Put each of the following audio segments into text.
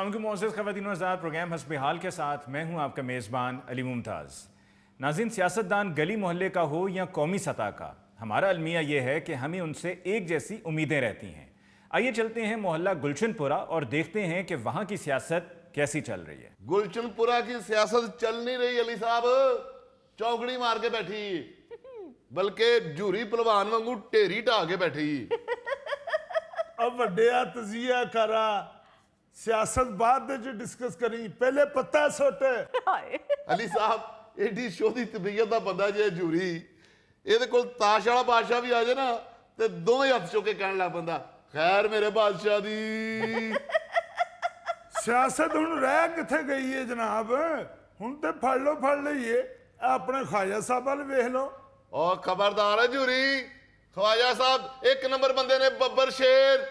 अस्सलाम मोअज़्ज़ज़ ख़वातीन व हज़रात, प्रोग्राम हस्ब हाल के साथ मैं हूँ आपका मेज़बान अली मुमताज़। नाज़रीन, सियासतदान गली मोहल्ले का हो या कौमी सतह का, हमारा अलमिया ये है कि हमें उनसे एक जैसी उम्मीदें रहती हैं। आइए चलते हैं मोहल्ला गुलशनपुरा और देखते हैं कि वहाँ की सियासत कैसी चल रही है। गुलशनपुरा की सियासत चल नहीं रही अली साहब, चौकड़ी मार के बैठी, बल्कि जूरी पलवान वांगू ढेरी ढा के बैठी। अब वड्डिया तजिया करा, सियासत बाद में डिस्कस करी, पहले पत्ता सुट। अली साहब एडी शोधी तबीयत का बंदा जे जूरी, ਇਹਦੇ ਕੋਲ ਤਾਸ਼ ਵਾਲਾ ਬਾਦਸ਼ਾਹ ਵੀ ਆ ਜਾਏ ਨਾ ਤੇ ਦੋਵੇਂ ਹੱਥ ਚੁੱਕ ਕੇ ਕਹਿਣ ਲੱਗ ਪੈਂਦਾ, ਖੈਰ ਮੇਰੇ ਬਾਦਸ਼ਾਹ ਦੀ। सियासत हुण रह किथे गई है जनाब, हुण ते फड़ लईए, अपने ख्वाजा साहब वाल वेख लो। और खबरदार है जूरी, ख्वाजा साहब एक नंबर बंदे ने, बब्बर शेर,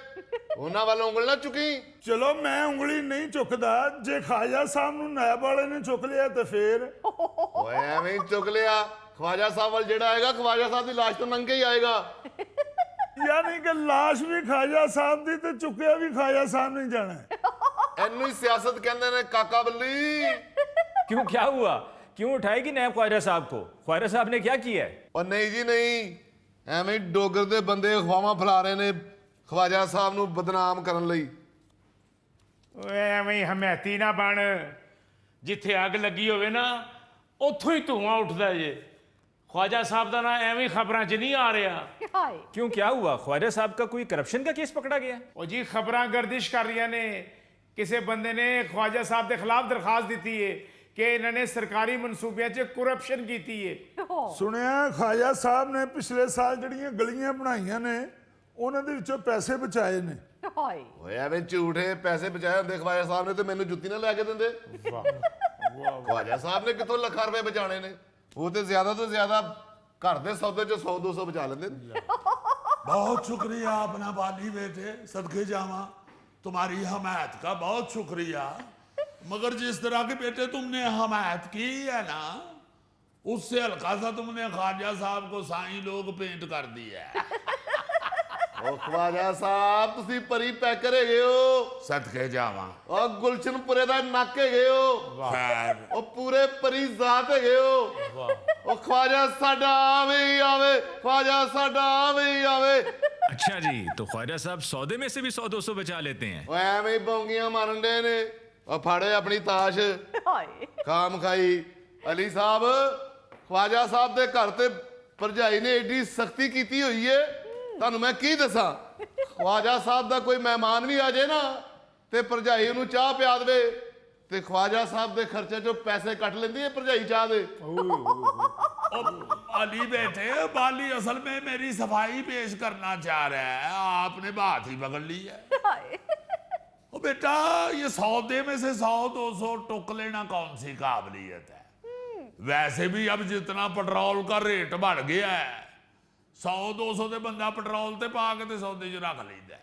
उन्हां वाल उंगल ना चुकी। चलो मैं उंगली नहीं चुकदा, जे ख्वाजा साहब नूं नायब वाले ने चुक लिया तो फिर ओए एवें ही चुक लिया, ख्वाजा साहब वाल जेड़ा आएगा ख्वाजा साहब की लाश तो नंगे ही आएगा। यानी कि लाश भी ख्वाजा साहब दी ते चुकिया भी ख्वाजा साहब नहीं जाना है। एनू ही सियासत कहते ने काका बल्ली। क्यों, क्या हुआ? क्यों उठाएगी नायब ख्वाजा साहब को? ख्वाजा साहब ने क्या किया है? और नहीं जी नहीं, एवें ही डोगर दे बंदे अफवाहां फैला रहे ने ख्वाजा साहब नू बदनाम करन लई। ਐਵੇਂ ਹਮੈਤੀ ਨਾ ਬਣ, ਜਿੱਥੇ ਅੱਗ ਲੱਗੀ ਹੋਵੇ ਨਾ ਉੱਥੋਂ ਹੀ ਧੂਆਂ ਉੱਠਦਾ ਜੇ। ख्वाजा साहब ਦਾ ਨਾਂ ਐਵੇਂ ਖਬਰਾਂ 'ਚ ਨਹੀਂ ਆ ਰਿਹਾ। क्यों, क्या हुआ? ख्वाजा साहब का कोई करप्शन का केस पकड़ा गया? ਉਹ ਜੀ ਖਬਰਾਂ ਗਰਦਿਸ਼ ਕਰ ਰਹੀਆਂ ਨੇ, ਕਿਸੇ ਬੰਦੇ ਨੇ ख्वाजा ਸਾਹਿਬ ਦੇ ਖਿਲਾਫ ਦਰਖਾਸਤ ਦਿੱਤੀ ਹੈ ਕਿ ਇਹਨਾਂ ਨੇ ਸਰਕਾਰੀ ਮਨਸੂਬਿਆਂ 'ਚ ਕਰਪਸ਼ਨ ਕੀਤੀ ਹੈ। सुनिया ख्वाजा साहब ने पिछले साल जड़ियां गलियां बनाईयां ने, उन्हां दे विचों पैसे बचाए ने। ओए एवें झूठे पैसे बचाए होंदे ख्वाजा साहब ने तो मैनू जुत्ती ना लै के दिंदे। ख्वाजा साहब ने कितों लाखां रुपए बचाने ने, वो तो ज्यादा घर दे सौदे चों 100-200 बचा लेंदे। बहुत शुक्रिया अपना बाली बेटे, सदके जावा, तुम्हारी हमायत का बहुत शुक्रिया। मगर जिस तरह के बेटे तुमने हमायत की है ना, उससे हल्का सा तुमने ख्वाजा साहब को साईं लोग पेंट कर दिया है। ओ ख्वाजा साहब तुसी परी पैकर हैगे हो, सदके जावा। और गुलशनपुरे दा नक हैगे हो, खैर ओ पूरे परी जात हैगे हो। ओ ख्वाजा साडा आवे ही आवे, ख्वाजा साडा आवे ही आवे। अच्छा जी, तो ख्वाजा साहब सौदे में से भी 100-200 बचा लेते हैं? ओ एवें ही बौंगियां मारन डे ने। और फाड़े अपनी ताश, काम खाई। अली साहब ख्वाजा साहब दे घर ते भरजाई ने एडी सख्ती कीती हुई है, ਤੁਹਾਨੂੰ मैं की दसा। ख्वाजा साहब ਦਾ कोई मेहमान भी आ जाए ना ਤੇ ਭਰਜਾਈ ਉਹਨੂੰ ਚਾਹ ਪਿਆ ਦੇਵੇ ਤੇ ख्वाजा साहब ਦੇ ਖਰਚੇ ਚੋਂ ਪੈਸੇ ਕੱਟ ਲੈਂਦੀ ਹੈ ਭਰਜਾਈ ਚਾਹ ਦੇ। अली बेटे, बाली असल में मेरी सफाई पेश करना चाह रहा है, आपने बात ही पकड़ ली है। ओ बेटा, ये सौदे में से 100-200 टुक लेना कौन सी काबिलियत है? वैसे भी अब जितना पेट्रोल का रेट बढ़ गया है, 100-200 दे बंदा पेट्रोल ते पा के ते सौदे च रख लेंदा।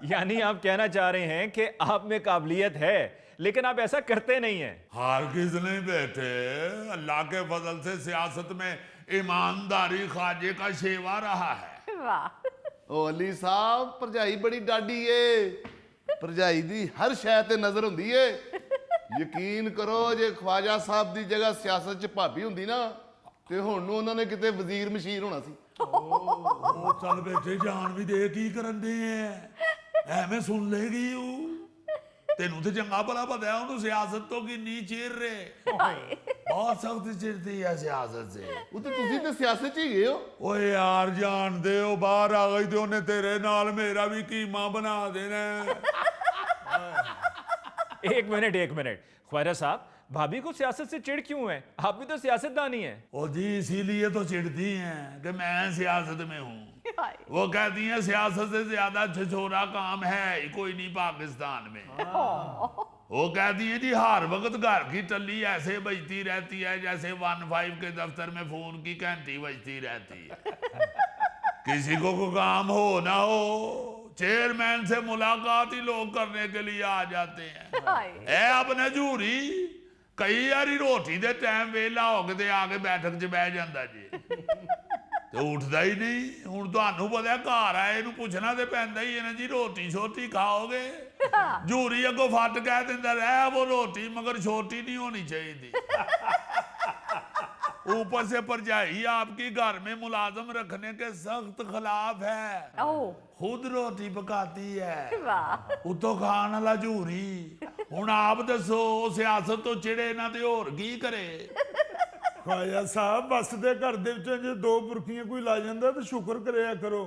यानी आप कहना चाह रहे हैं कि आप में काबिलियत है, लेकिन आप ऐसा करते नहीं हैं। हरगिज़ नहीं बेटे, अल्लाह के फजल से सियासत में ईमानदारी ख्वाजे का शेवा रहा है। ओ अली साहब भरजाई बड़ी डाडी है, भरजाई दी हर शय ते नजर हुंदी है। यकीन करो जे ख्वाजा साहब दी जगह सियासत च भाभी हुंदी ना ਤੇ ਹੁਣ ਨੂੰ ਉਹਨਾਂ ਨੇ ਕਿਤੇ ਵਜ਼ੀਰ ਮਸ਼ੀਰ ਹੋਣਾ ਸੀ। ਉਹ ਚੱਲ ਬੇਟੇ, ਜਾਨ ਵੀ ਦੇ ਕੀ ਕਰਨ ਦੇ ਐ, ਐਵੇਂ ਸੁਣ ਲੇਗੀ ਉਹ। ਤੈਨੂੰ ਤੇ ਚੰਗਾ ਭਲਾ ਪਤਾ ਹੈ ਉਹਨੂੰ ਸਿਆਸਤ ਤੋਂ ਕਿੰਨੀ ਚਿਰ ਰੇ, ਬਹੁਤ ਸਖਤ ਚਿਰਦੀ ਹੈ ਸਿਆਸਤ ਸੇ। ਉਹ ਤੇ ਤੁਸੀਂ ਤੇ ਸਿਆਸਤ 'ਚ ਹੀ ਗਏ ਹੋ। ਓਏ ਯਾਰ ਜਾਣਦੇ ਹੋ, ਬਾਹਰ ਆ ਗਈ ਤੇ ਉਹਨੇ ਤੇਰੇ ਨਾਲ ਮੇਰਾ ਵੀ ਕੀਮਾ ਬਣਾ ਦੇਣਾ। एक मिनट ख्वाजा साहब, भाभी को सियासत से चिढ़ क्यों है? आप भी तो सियासतदान ही हैं। ओ जी, इसीलिए तो चिढ़ती हैं कि मैं सियासत में हूँ। वो कहती हैं सियासत से ज्यादा छिछोरा काम है ही कोई नहीं पाकिस्तान में। वो कहती हैं जी हर वक्त घर की टल्ली ऐसे बजती रहती है जैसे 15 के दफ्तर में फोन की घंटी बजती रहती है। किसी को कोई काम हो ना हो, चेयरमैन से मुलाकात ही लोग करने के लिए आ जाते हैं। ए अपने जूरी कई बारी रोटी दे टाइम वेला हो के आके बैठक च बह जाता जी। ਤੇ ਉੱਠਦਾ ਹੀ ਨਹੀਂ। ਹੁਣ ਤੁਹਾਨੂੰ ਪਤਾ ਘਰ ਆਏ ਨੂੰ ਪੁੱਛਣਾ ਤੇ ਪੈਂਦਾ ਹੀ ਹੈ ਨਾ ਜੀ, ਰੋਟੀ ਛੋਟੀ ਖਾਓਗੇ? ਝੂਰੀ ਅੱਗੋਂ ਫੱਟ ਕਹਿ ਦਿੰਦਾ ਰਹਿ वो रोटी मगर छोटी नहीं होनी चाहिए। ऊपर से भरजाई आपकी घर में मुलाजम रखने के सख्त खिलाफ है, खुद रोटी पकाती है, उतो खान वाला झूरी। हुण आप दसो सियासत तो चिड़े ना ते होर की करे? ਖਵਾਜਾ ਸਾਹਿਬ ਬਸ ਦੇ ਘਰ ਦੇ ਵਿੱਚ ਜੇ ਦੋ ਬੁਰਕੀਆਂ ਕੋਈ ਲਾ ਜਾਂਦਾ ਤਾਂ ਸ਼ੁਕਰ ਕਰਿਆ ਕਰੋ।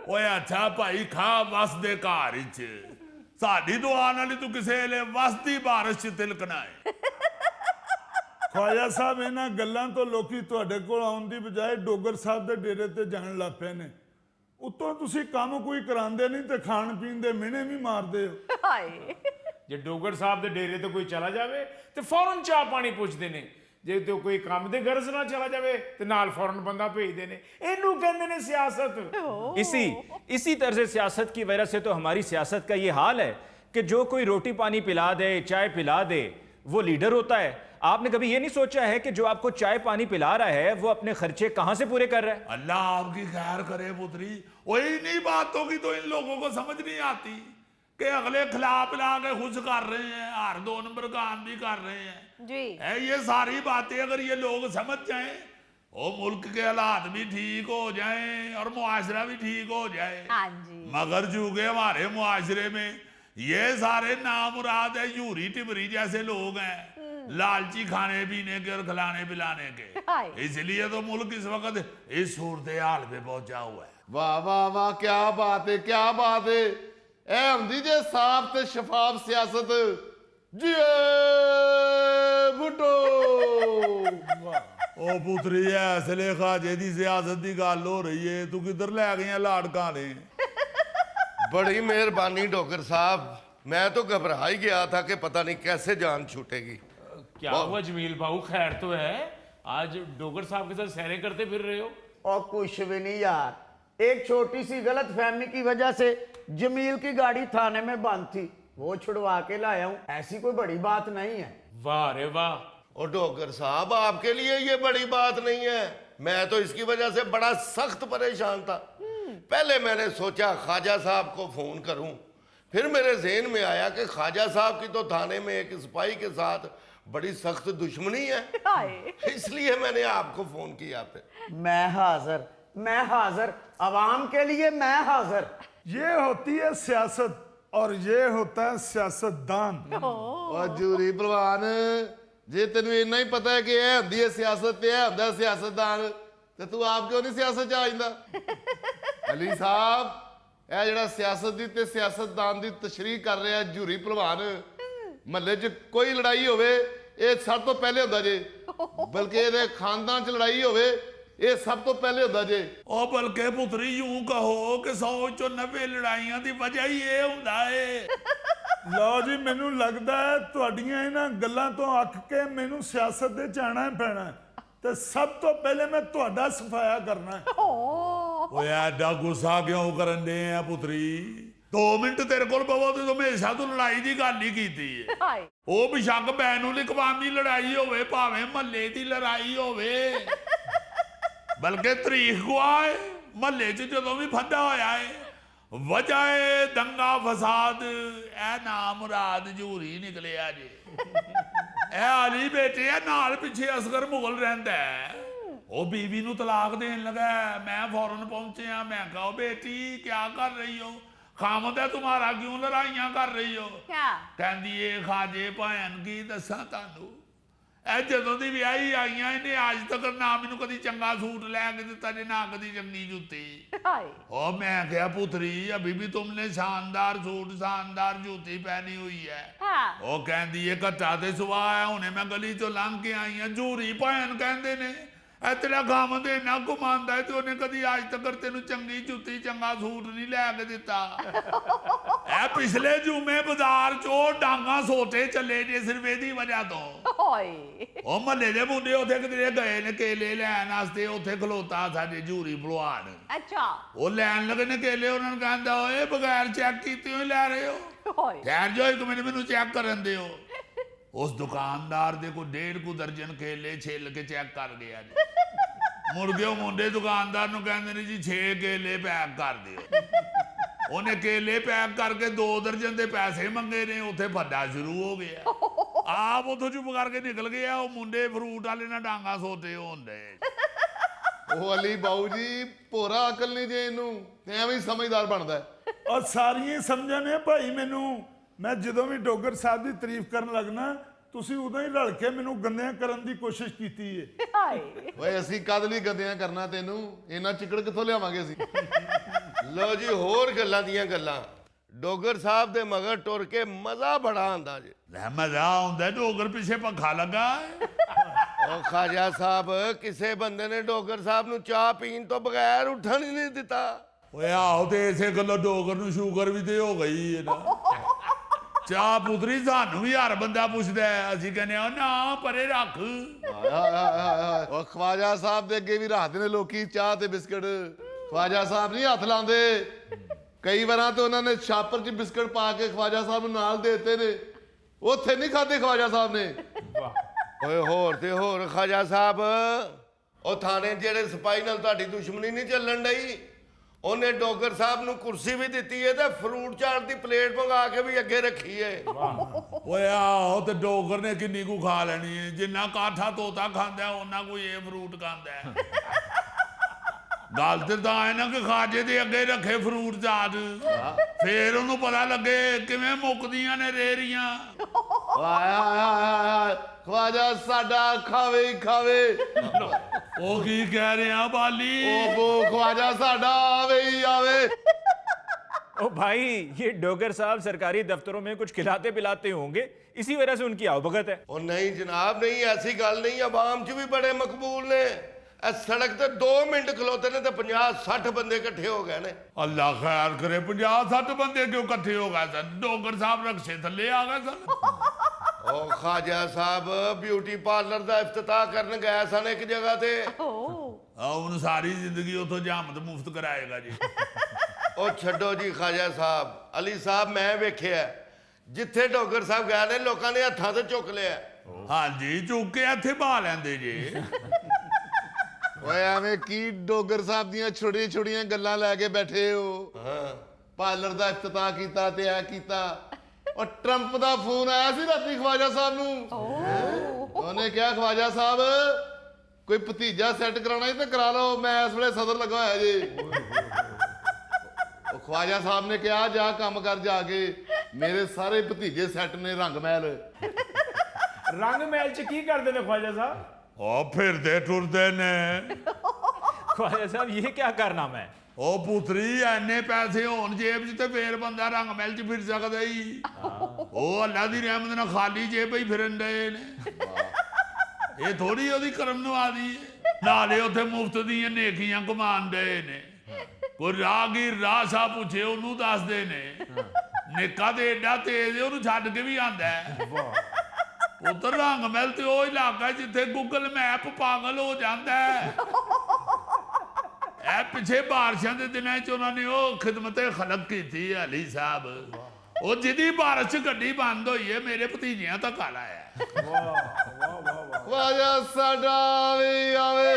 ਓਏ ਅੱਛਾ ਭਾਈ ਖਾ ਵਸ ਦੇ ਘਰ ਵਿੱਚ, ਸਾਡੀ ਦੁਆ ਨਾਲ ਤੂੰ ਕਿਸੇ ਵੇਲੇ ਵਸਦੀ ਬਾਰਿਸ਼ ਚ ਤਿਲਕਣਾ ਹੈ। ਖਵਾਜਾ ਸਾਹਿਬ ਇਹਨਾਂ ਗੱਲਾਂ ਤੋਂ ਲੋਕੀ ਤੁਹਾਡੇ ਕੋਲ ਆਉਣ ਦੀ ਬਜਾਏ ਡੋਗਰ ਸਾਹਿਬ ਦੇ ਡੇਰੇ ਤੇ ਜਾਣ ਲੱਗ ਪਏ ਨੇ। ਉੱਤੋਂ ਤੁਸੀਂ ਕੰਮ ਕੋਈ ਕਰਾਉਂਦੇ ਨਹੀਂ ਤੇ ਖਾਣ ਪੀਣ ਦੇ ਮਿਹਣੇ ਵੀ ਮਾਰਦੇ ਹੋ। ਹਾਏ, ਜੇ ਡੋਗਰ ਸਾਹਿਬ ਦੇ ਡੇਰੇ ਤੇ ਕੋਈ ਚਲਾ ਜਾਵੇ ਤੇ ਫੌਰਨ ਚਾਹ ਪਾਣੀ ਪੁੱਛਦੇ ਨੇ, ਜੇ ਤੇ ਕੋਈ ਕੰਮ ਦੇ ਗਰਜ਼ ਨਾਲ ਚਲਾ ਜਾਵੇ ਤੇ ਨਾਲ ਫੌਰਨ ਬੰਦਾ ਭੇਜਦੇ ਨੇ। ਇਹਨੂੰ ਕਹਿੰਦੇ ਨੇ ਸਿਆਸਤ। इसी तरह सियासत की वजह से तो हमारी सियासत का ये हाल है कि जो कोई रोटी पानी पिला दे, चाय पिला दे, वो लीडर होता है। आपने कभी ये नहीं सोचा है कि जो आपको चाय पानी पिला रहा है वो अपने खर्चे कहां से पूरे कर रहा है? अल्लाह आपकी खैर करे पुत्री। वही नहीं बातों की तो इन लोगों को समझ नहीं आती कि अगले खिला पिला के खुश कर रहे हैं, हर 2 नंबर काम भी कर रहे हैं जी। ये सारी बातें अगर ये लोग समझ जाएं, वो मुल्क के हालात भी ठीक हो जाएं और मुआशरा भी ठीक हो जाए। हाँ जी। मगर चूंकि हमारे मुआशरे में ये सारे नामुराद है यूरी टिबरी जैसे लोग हैं, लालची खाने पीने के और खिलाने पिलाने के, इसलिए तो मुल्क इस वक्त इस सूरत हाल पे पहुंचा हुआ है। वाह वाह वाह, क्या बात है, क्या बात है। ए हुंदी जे साफ ते शफाफ सियासत। जी भुट्टो। ओ पुत्री ऐसले खाजे दी सियासत दी गल हो रही है, तू किधर लै गई लाड़का ने? बड़ी मेहरबानी डॉक्टर साहब, मैं तो घबरा ही गया था कि पता नहीं कैसे जान छूटेगी। क्या हुआ जमील बाबू, खैर तो है? आज डोगर साहब के साथ सैरें करते फिर रहे हो? और कुछ भी नहीं यार, एक छोटी सी गलत फहमी की वजह से जमील की गाड़ी थाने में बंद थी, वो छुड़वा के लाया हूं। ऐसी कोई बड़ी बात नहीं है। वाह रे वाह। और डॉक्टर साहब आपके लिए ये बड़ी बात नहीं है, मैं तो इसकी वजह से बड़ा सख्त परेशान था। पहले मैंने सोचा ख्वाजा साहब को फोन करूं, फिर मेरे ज़हन में आया कि ख्वाजा साहब की तो थाने में एक सिपाही के साथ बड़ी सख्त दुश्मनी है, इसलिए मैंने आपको फोन किया। मैं हाजिर, अवाम के लिए मैं हाजिर। ये होती है सियासत और ये होता है सियासतदान। और जूरी भलवान, जे तेन इन्ना ही पता है कि यह होंदी है सियासत ते यह होंदा सियासतदान, ते तू आप क्यों नहीं सियासत च आ जांदा? अली साहब, यह जिहड़ा सियासत दी ते सियासतदान दी तशरीह कर रहा है जूरी भलवान, महल्ले च कोई लड़ाई होवे ये सब तो पहले होंदा जे, बल्कि ये खानदान च लड़ाई होवे ये सब तो पहले होंदा जे। ओ बल्कि पुत्री यूं कहो कि 100 चों 90 लड़ाइयां दी वजह ही ये हुंदा है। ਲਓ ਜੀ, ਮੈਨੂੰ ਲੱਗਦਾ ਹੈ ਤੁਹਾਡੀਆਂ ਇਹਨਾਂ ਗੱਲਾਂ ਤੋਂ ਅੱਕ ਕੇ ਮੈਨੂੰ ਸਿਆਸਤ ਦੇ ਜਾਣਾ ਪੈਣਾ ਹੈ ਤੇ ਸਭ ਤੋਂ ਪਹਿਲੇ ਮੈਂ ਤੁਹਾਡਾ ਸਫਾਇਆ ਕਰਨਾ ਹੈ। ਓਏ ਐਡਾ ਗੁੱਸਾ ਕਿਉਂ ਕਰਨ ਦੇ ਆ ਪੁੱਤਰੀ? 2 ਮਿੰਟ ਤੇਰੇ ਕੋਲ ਪਵੋ ਤੇ ਹਮੇਸ਼ਾ ਤੂੰ ਲੜਾਈ ਦੀ ਗੱਲ ਹੀ ਕੀਤੀ ਹੈ। ਉਹ ਬਿਸ਼ੱਕ ਬੈਨੂਲ ਇਕਵਾਮੀ ਲੜਾਈ ਹੋਵੇ, ਭਾਵੇਂ ਮਹੱਲੇ ਦੀ ਲੜਾਈ ਹੋਵੇ, ਬਲਕਿ ਤਰੀਖ ਗਵਾਹ ਹੈ ਮਹੱਲੇ 'ਚ ਜਦੋਂ ਵੀ ਫੱਦਾ ਹੋਇਆ ਹੈ, ਵਜ੍ਹਾ ਏ ਦੰਗਾ ਫਸਾਦ ਇਹ ਨਾਮੁਰਾਦ ਜੂਰੀ ਨਿਕਲਿਆ ਜੇ। ਇਹ ਆਲੀ ਬੇਟੇ ਆ, ਨਾਲ ਪਿੱਛੇ ਅਸਗਰ ਮੁਗਲ ਰਹਿੰਦਾ ਹੈ, ਉਹ बीवी ਨੂੰ ਤਲਾਕ ਦੇਣ ਲੱਗਾ। मैं फौरन पहुंचे, मैं कहा बेटी क्या कर रही हो, खामद है तुम्हारा, क्यों लड़ाइयां कर रही हो? कहती है खाजे भैन की दसा तानू, ਇਹ ਜਦੋਂ ਦੀ ਵਿਆਹੀ ਆਈਆਂ ਇਹਨੇ ਅੱਜ ਤੱਕ ਨਾ ਮੈਨੂੰ ਕਦੀ ਚੰਗਾ ਸੂਟ ਲੈ ਕੇ ਦਿੱਤਾ ਜੇ ਨਾ ਕਦੀ ਚੰਗੀ ਜੁੱਤੀ। ਉਹ ਮੈਂ ਕਿਹਾ ਪੁੱਤਰੀ ਅਭੀ ਵੀ ਤੁਮਨੇ ਸ਼ਾਨਦਾਰ ਸੂਟ ਸ਼ਾਨਦਾਰ ਜੁੱਤੀ ਪਹਿਨੀ ਹੋਈ ਹੈ। ਉਹ ਕਹਿੰਦੀ ਇਹ ਘੱਟਾ ਤੇ ਸੁਆ ਹੈ, ਹੁਣੇ ਮੈਂ ਗਲੀ ਚੋਂ ਲੰਘ ਕੇ ਆਈ ਹਾਂ। ਜੂਰੀ ਭੈਣ ਕਹਿੰਦੇ ਨੇ ਇਹ ਤੇਰਾ ਗਾਮਦ ਇੰਨਾ ਘੁਮਾਉਂਦਾ ਤੇ ਉਹਨੇ ਕਦੀ ਅੱਜ ਤੱਕ ਤੈਨੂੰ ਚੰਗੀ ਜੁੱਤੀ ਚੰਗਾ ਸੂਟ ਨਹੀਂ ਲੈ ਕੇ ਦਿੱਤਾ। ਇਹ ਪਿਛਲੇ ਜੂਮੇ ਬਾਜ਼ਾਰ ਚੋਂ ਡਾਂਗਾ ਸੋਟੇ ਚੱਲੇ ਜੇ ਸਿਰਫ ਇਹਦੀ ਵਜ੍ਹਾ ਤੋਂ। ਉਹ ਮਹੱਲੇ ਦੇ ਮੁੰਡੇ ਉੱਥੇ ਕਿਤੇ ਗਏ ਨੇ ਕੇਲੇ ਲੈਣ ਵਾਸਤੇ, ਉੱਥੇ ਖਲੋਤਾ ਸਾਡੇ ਜੂਰੀ ਭਲਵਾਨ। ਅੱਛਾ, ਉਹ ਲੈਣ ਲੱਗੇ ਨੇ ਕੇਲੇ, ਉਹਨਾਂ ਨੂੰ ਕਹਿੰਦਾ ਓਏ ਬਗੈਰ ਚੈੱਕ ਕੀਤੇ ਹੋਏ ਲੈ ਰਹੇ ਹੋ? ਠਹਿਰ ਜਾਓ ਇੱਕ ਮਿੰਟ, ਮੈਨੂੰ ਚੈੱਕ ਕਰਨ ਦਿਓ। ਉਸ ਦੁਕਾਨਦਾਰ ਦੇ ਕੋਈ 1.5 ਦਰਜਨ ਕੇਲੇ ਛਿੱਲ ਕੇ ਚੈੱਕ ਕਰ ਗਿਆ ਜੀ। ਮੁੜ ਕੇ ਉਹ ਮੁੰਡੇ ਦੁਕਾਨਦਾਰ ਨੂੰ ਕਹਿੰਦੇ ਨੇ ਜੀ 6 ਕੇਲੇ ਪੈਕ ਕਰ ਦਿਓ। ਉਹਨੇ ਕੇਲੇ ਪੈਕ ਕਰਕੇ 2 ਦਰਜਨ ਦੇ ਪੈਸੇ ਮੰਗੇ ਨੇ, ਉੱਥੇ ਵੱਡਾ ਸ਼ੁਰੂ ਹੋ ਗਿਆ। ਆਪ ਉਥੋਂ ਚੁੱਪ ਕਰਕੇ ਨਿਕਲ ਗਿਆ। ਉਹ ਮੁੰਡੇ ਫਰੂਟ ਵਾਲੇ ਨਾਲ ਡਾਂਗਾ ਸੋਤੇ ਹੁੰਦੇ। ਉਹ ਅਲੀ ਬਾਊ ਜੀ ਭੋਰਾ ਅਕਲ ਨਹੀਂ ਜੇ ਇਹਨੂੰ, ਐਵੇਂ ਹੀ ਸਮਝਦਾਰ ਬਣਦਾ ਹੈ। ਔਰ ਸਾਰੀਆਂ ਹੀ ਸਮਝਾਂ ਨੇ ਭਾਈ ਮੈਨੂੰ। ਮੈਂ ਜਦੋਂ ਵੀ ਡੋਗਰ ਸਾਹਿਬ ਦੀ ਤਾਰੀਫ ਕਰਨ ਲੱਗਣਾ, ਤੁਸੀਂ ਉਦੋਂ ਹੀ ਰਲ ਕੇ ਮੈਨੂੰ ਗੰਦਿਆਂ ਕਰਨ ਦੀ ਕੋਸ਼ਿਸ਼ ਕੀਤੀ ਏ। ਓਏ ਅਸੀਂ ਕਦ ਲਈ ਗੰਦਿਆਂ ਕਰਨਾ ਤੈਨੂੰ, ਇਹਨਾਂ ਚਿਕੜ ਕਿੱਥੋਂ ਲਿਆਵਾਂਗੇ ਅਸੀਂ। ਲੋ ਜੀ ਹੋਰ ਗੱਲਾਂ ਦੀਆਂ ਗੱਲਾਂ। ਡੋਗਰ ਸਾਹਿਬ ਦੇ ਮਗਰ ਟੁਰ ਕੇ ਮਜ਼ਾ ਬੜਾ ਆਉਂਦਾ ਜੀ। ਲੈ ਮਜ਼ਾ ਆਉਂਦਾ, ਡੋਗਰ ਪਿੱਛੇ ਪੱਖਾ ਲੱਗਾ ਹੈ। ਉਹ ਖਾਜਾ ਸਾਹਿਬ, ਕਿਸੇ ਬੰਦੇ ਨੇ ਡੋਗਰ ਸਾਹਿਬ ਨੂੰ ਚਾਹ ਪੀਣ ਤੋਂ ਬਗੈਰ ਉੱਠਣ ਹੀ ਨਹੀਂ ਦਿੱਤਾ। ਓਏ ਆਹੋ, ਤੇ ਇਸੇ ਗੱਲੋਂ ਡੋਗਰ ਨੂੰ ਸ਼ੂਗਰ ਵੀ ਤੇ ਹੋ ਗਈ ਹੈ ਨਾ। ਚਾਹ ਪੁੱਤਰੀ ਸਾਨੂੰ ਵੀ ਹਰ ਬੰਦਾ ਪੁੱਛਦਾ ਹੈ, ਅਸੀਂ ਕਹਿੰਦੇ ਆ ਨਾ ਪਰੇ ਰੱਖ। ਉਹ ਖਵਾਜਾ ਸਾਹਿਬ ਦੇ ਅੱਗੇ ਵੀ ਰੱਖਦੇ ਨੇ ਲੋਕੀ ਚਾਹ ਤੇ ਬਿਸਕਟ। ਖਵਾਜਾ ਸਾਹਿਬ ਨਹੀਂ ਹੱਥ ਲਾਉਂਦੇ। ਕਈ ਵਾਰਾਂ ਤੇ ਉਹਨਾਂ ਨੇ ਛਾਪਰ 'ਚ ਬਿਸਕਟ ਪਾ ਕੇ ਖਵਾਜਾ ਸਾਹਿਬ ਨੂੰ ਨਾਲ ਦੇ ਦਿੱਤੇ ਨੇ, ਉੱਥੇ ਨਹੀਂ ਖਾਦੇ ਖਵਾਜਾ ਸਾਹਿਬ ਨੇ। ਓਏ ਹੋਰ ਤੇ ਹੋਰ ਖਾਜਾ ਸਾਹਿਬ, ਉਹ ਥਾਣੇ ਜਿਹੜੇ ਸਿਪਾਹੀ ਨਾਲ ਤੁਹਾਡੀ ਦੁਸ਼ਮਣੀ ਨਹੀਂ ਚੱਲਣ ਡਈ, ਉਹਨੇ ਡੋਗਰ ਸਾਹਿਬ ਨੂੰ ਕੁਰਸੀ ਵੀ ਦਿੱਤੀ ਹੈ ਤੇ ਫਰੂਟ ਚਾਟ ਦੀ ਪਲੇਟ ਮੰਗਾ ਕੇ ਵੀ ਅੱਗੇ ਰੱਖੀ ਹੈ। ਓਏ ਆਹੋ, ਤੇ ਡੋਗਰ ਨੇ ਕਿੰਨੀ ਕੁ ਖਾ ਲੈਣੀ ਹੈ। ਜਿੰਨਾ ਕਾਠਾ ਤੋਤਾ ਖਾਂਦਾ ਉਹਨਾਂ ਕੋਈ ਇਹ ਫਰੂਟ ਖਾਂਦਾ ਹੈ। ਗੱਲ ਤੇ ਤਾਂ ਹੈ ਨਾ ਕਿ ਖਾਜੇ ਦੇ ਅੱਗੇ ਰੱਖੇ ਫਰੂਟ ਚਾਟ, ਫੇਰ ਉਹਨੂੰ ਪਤਾ ਲੱਗੇ ਕਿਵੇਂ ਮੁੱਕਦੀਆਂ ਨੇ ਰੇਰੀਆਂ। ਖਵਾਜਾ ਸਾਡਾ ਖਾਵੇ ਹੀ ਖਾਵੇ। ਉਹ ਕੀ ਕਹਿ ਰਿਹਾ ਬਾਲੀ? ਉਹ ਬੋ ਖਵਾਜਾ ਸਾਡਾ आवे ही आवे। ओ भाई, ये डोगर साहब सरकारी दफ्तरों में कुछ खिलाते पिलाते होंगे, इसी वजह से उनकी आवभगत है। ਉਹ ਨਹੀਂ ਜਨਾਬ, ਨਹੀਂ ਐਸੀ ਗੱਲ ਨਹੀਂ। ਆਵਾਮ 'ਚ ਵੀ ਬੜੇ ਮਕਬੂਲ ਨੇ। ਇਹ ਸੜਕ ਤੇ 2 ਮਿੰਟ ਖਲੋਤੇ ਨੇ ਤੇ 50-60 ਬੰਦੇ ਇਕੱਠੇ ਹੋ ਗਏ ਨੇ। ਅੱਲਾ ਖੈਰ ਕਰੇ, 50-60 ਬੰਦੇ ਕਿਉਂ ਇਕੱਠੇ ਹੋ ਗਏ ਸਨ? ਡੋਗਰ ਸਾਹਿਬ ਰਕਸ਼ੇ ਥੱਲੇ ਆ ਗਏ ਸਨ। ਉਹ ਖਾਜਾ ਸਾਹਿਬ ਬਿਊਟੀ ਪਾਰਲਰ ਦਾ ਇਫਤਤਾਹ ਕਰਨ ਗਏ ਸਨ ਇੱਕ ਜਗ੍ਹਾ ਤੇ। ਹੁਣ ਸਾਰੀ ਜ਼ਿੰਦਗੀ ਉਥੋਂ ਜਾਮਤ ਮੁਫਤ ਕਰਾਏਗਾ ਜੀ। ਉਹ ਛੱਡੋ ਜੀ ਖਾਜਾ ਸਾਹਿਬ। ਅਲੀ ਸਾਹਿਬ, ਮੈਂ ਵੇਖਿਆ ਜਿੱਥੇ ਡੋਗਰ ਸਾਹਿਬ ਗਏ ਨੇ ਲੋਕਾਂ ਨੇ ਹੱਥਾਂ ਤੇ ਚੁੱਕ ਲਿਆ। ਹਾਂਜੀ, ਚੁੱਕ ਕੇ ਇੱਥੇ ਬਾ ਲੈਂਦੇ ਜੀ। ਓਏ ਐਵੇਂ ਕੀ ਡੋਗਰ ਸਾਹਿਬ ਦੀਆਂ ਛੋਟੀਆਂ ਛੋਟੀਆਂ ਗੱਲਾਂ ਲੈ ਕੇ ਬੈਠੇ ਹੋ। ਪਾਰਲਰ ਦਾ ਇਫਤਤਾਹ ਕੀਤਾ ਤੇ ਇਹ ਕੀਤਾ। ਉਹ ਟਰੰਪ ਦਾ ਫੋਨ ਆਇਆ ਸੀ ਰਾਤੀ ਖਵਾਜਾ ਸਾਹਿਬ ਨੂੰ। ਉਹਨੇ ਕਿਹਾ ਖਵਾਜਾ ਸਾਹਿਬ ਕੋਈ ਭਤੀਜਾ ਸੈੱਟ ਕਰਾਉਣਾ ਹੈ ਤੇ ਕਰਾ ਲਓ, ਮੈਂ ਇਸ ਵੇਲੇ ਸਦਰ ਲੱਗਾ ਹੋਇਆ ਜੀ। ਉਹ ਖਵਾਜਾ ਸਾਹਿਬ ਨੇ ਕਿਹਾ ਜਾ ਕੰਮ ਕਰ ਜਾ ਕੇ, ਮੇਰੇ ਸਾਰੇ ਭਤੀਜੇ ਸੈੱਟ ਨੇ ਰੰਗ ਮਹਿਲ। ਰੰਗ ਮਹਿਲ 'ਚ ਕੀ ਕਰਦੇ ਨੇ ਖਵਾਜਾ ਸਾਹਿਬ? ਉਹ ਫਿਰਦੇ ਟੁਰਦੇ ਨੇ। ख्वाजा साहब, ये क्या कारनामा है? ਉਹ ਪੁੱਤਰੀ, ਐਨੇ ਪੈਸੇ ਹੋਣ ਜੇਬ 'ਚ ਤੇ ਫੇਰ ਬੰਦਾ ਰੰਗ ਮਹਿਲ 'ਚ ਫਿਰ ਸਕਦਾ ਹੀ। ਉਹ ਅੱਲਾ ਦੀ ਰਹਿਮਤ ਨਾਲ ਖਾਲੀ ਜੇਬ ਹੀ ਫਿਰਨ ਡਏ ਨੇ। ਇਹ ਥੋੜੀ ਉਹਦੀ ਕਰਮ ਨਵਾਜ਼ੀ ਹੈ। ਨਾਲੇ ਉੱਥੇ ਮੁਫਤ ਦੀਆਂ ਨੇਕੀਆਂ ਕਮਾਉਣ ਡਏ ਨੇ। ਕੋਈ ਰਾਹਗੀਰ ਰਾਹ ਸਾਹ ਪੁੱਛੇ ਉਹਨੂੰ ਦੱਸਦੇ ਨੇ। ਨੇਕਾ ਤੇ ਏਡਾ ਤੇਜ਼ ਹੈ, ਉਹਨੂੰ ਛੱਡ ਕੇ ਵੀ ਆਂਦਾ ਹੈ। ਉਧਰ ਰੰਗ ਮਹਿਲ ਤੇ ਉਹ ਇਲਾਕਾ ਜਿੱਥੇ ਗੂਗਲ ਮੈਪ ਪਾਗਲ ਹੋ ਜਾਂਦਾ ਹੈ। ਇਹ ਪਿੱਛੇ ਬਾਰਿਸ਼ਾਂ ਦੇ ਦਿਨਾਂ 'ਚ ਉਹਨਾਂ ਨੇ ਉਹ ਖਿਦਮਤੇ ਖਲਕ ਕੀਤੀ ਹੈ ਅਲੀ ਸਾਹਿਬ। ਉਹ ਜਿਹਦੀ ਬਾਰਿਸ਼ 'ਚ ਗੱਡੀ ਬੰਦ ਹੋਈ ਹੈ, ਮੇਰੇ ਭਤੀਜਿਆਂ ਤੱਕ ਆ ਲਾਇਆ। ਖਵਾਜਾ ਸਾਡਾ आवे ही आवे।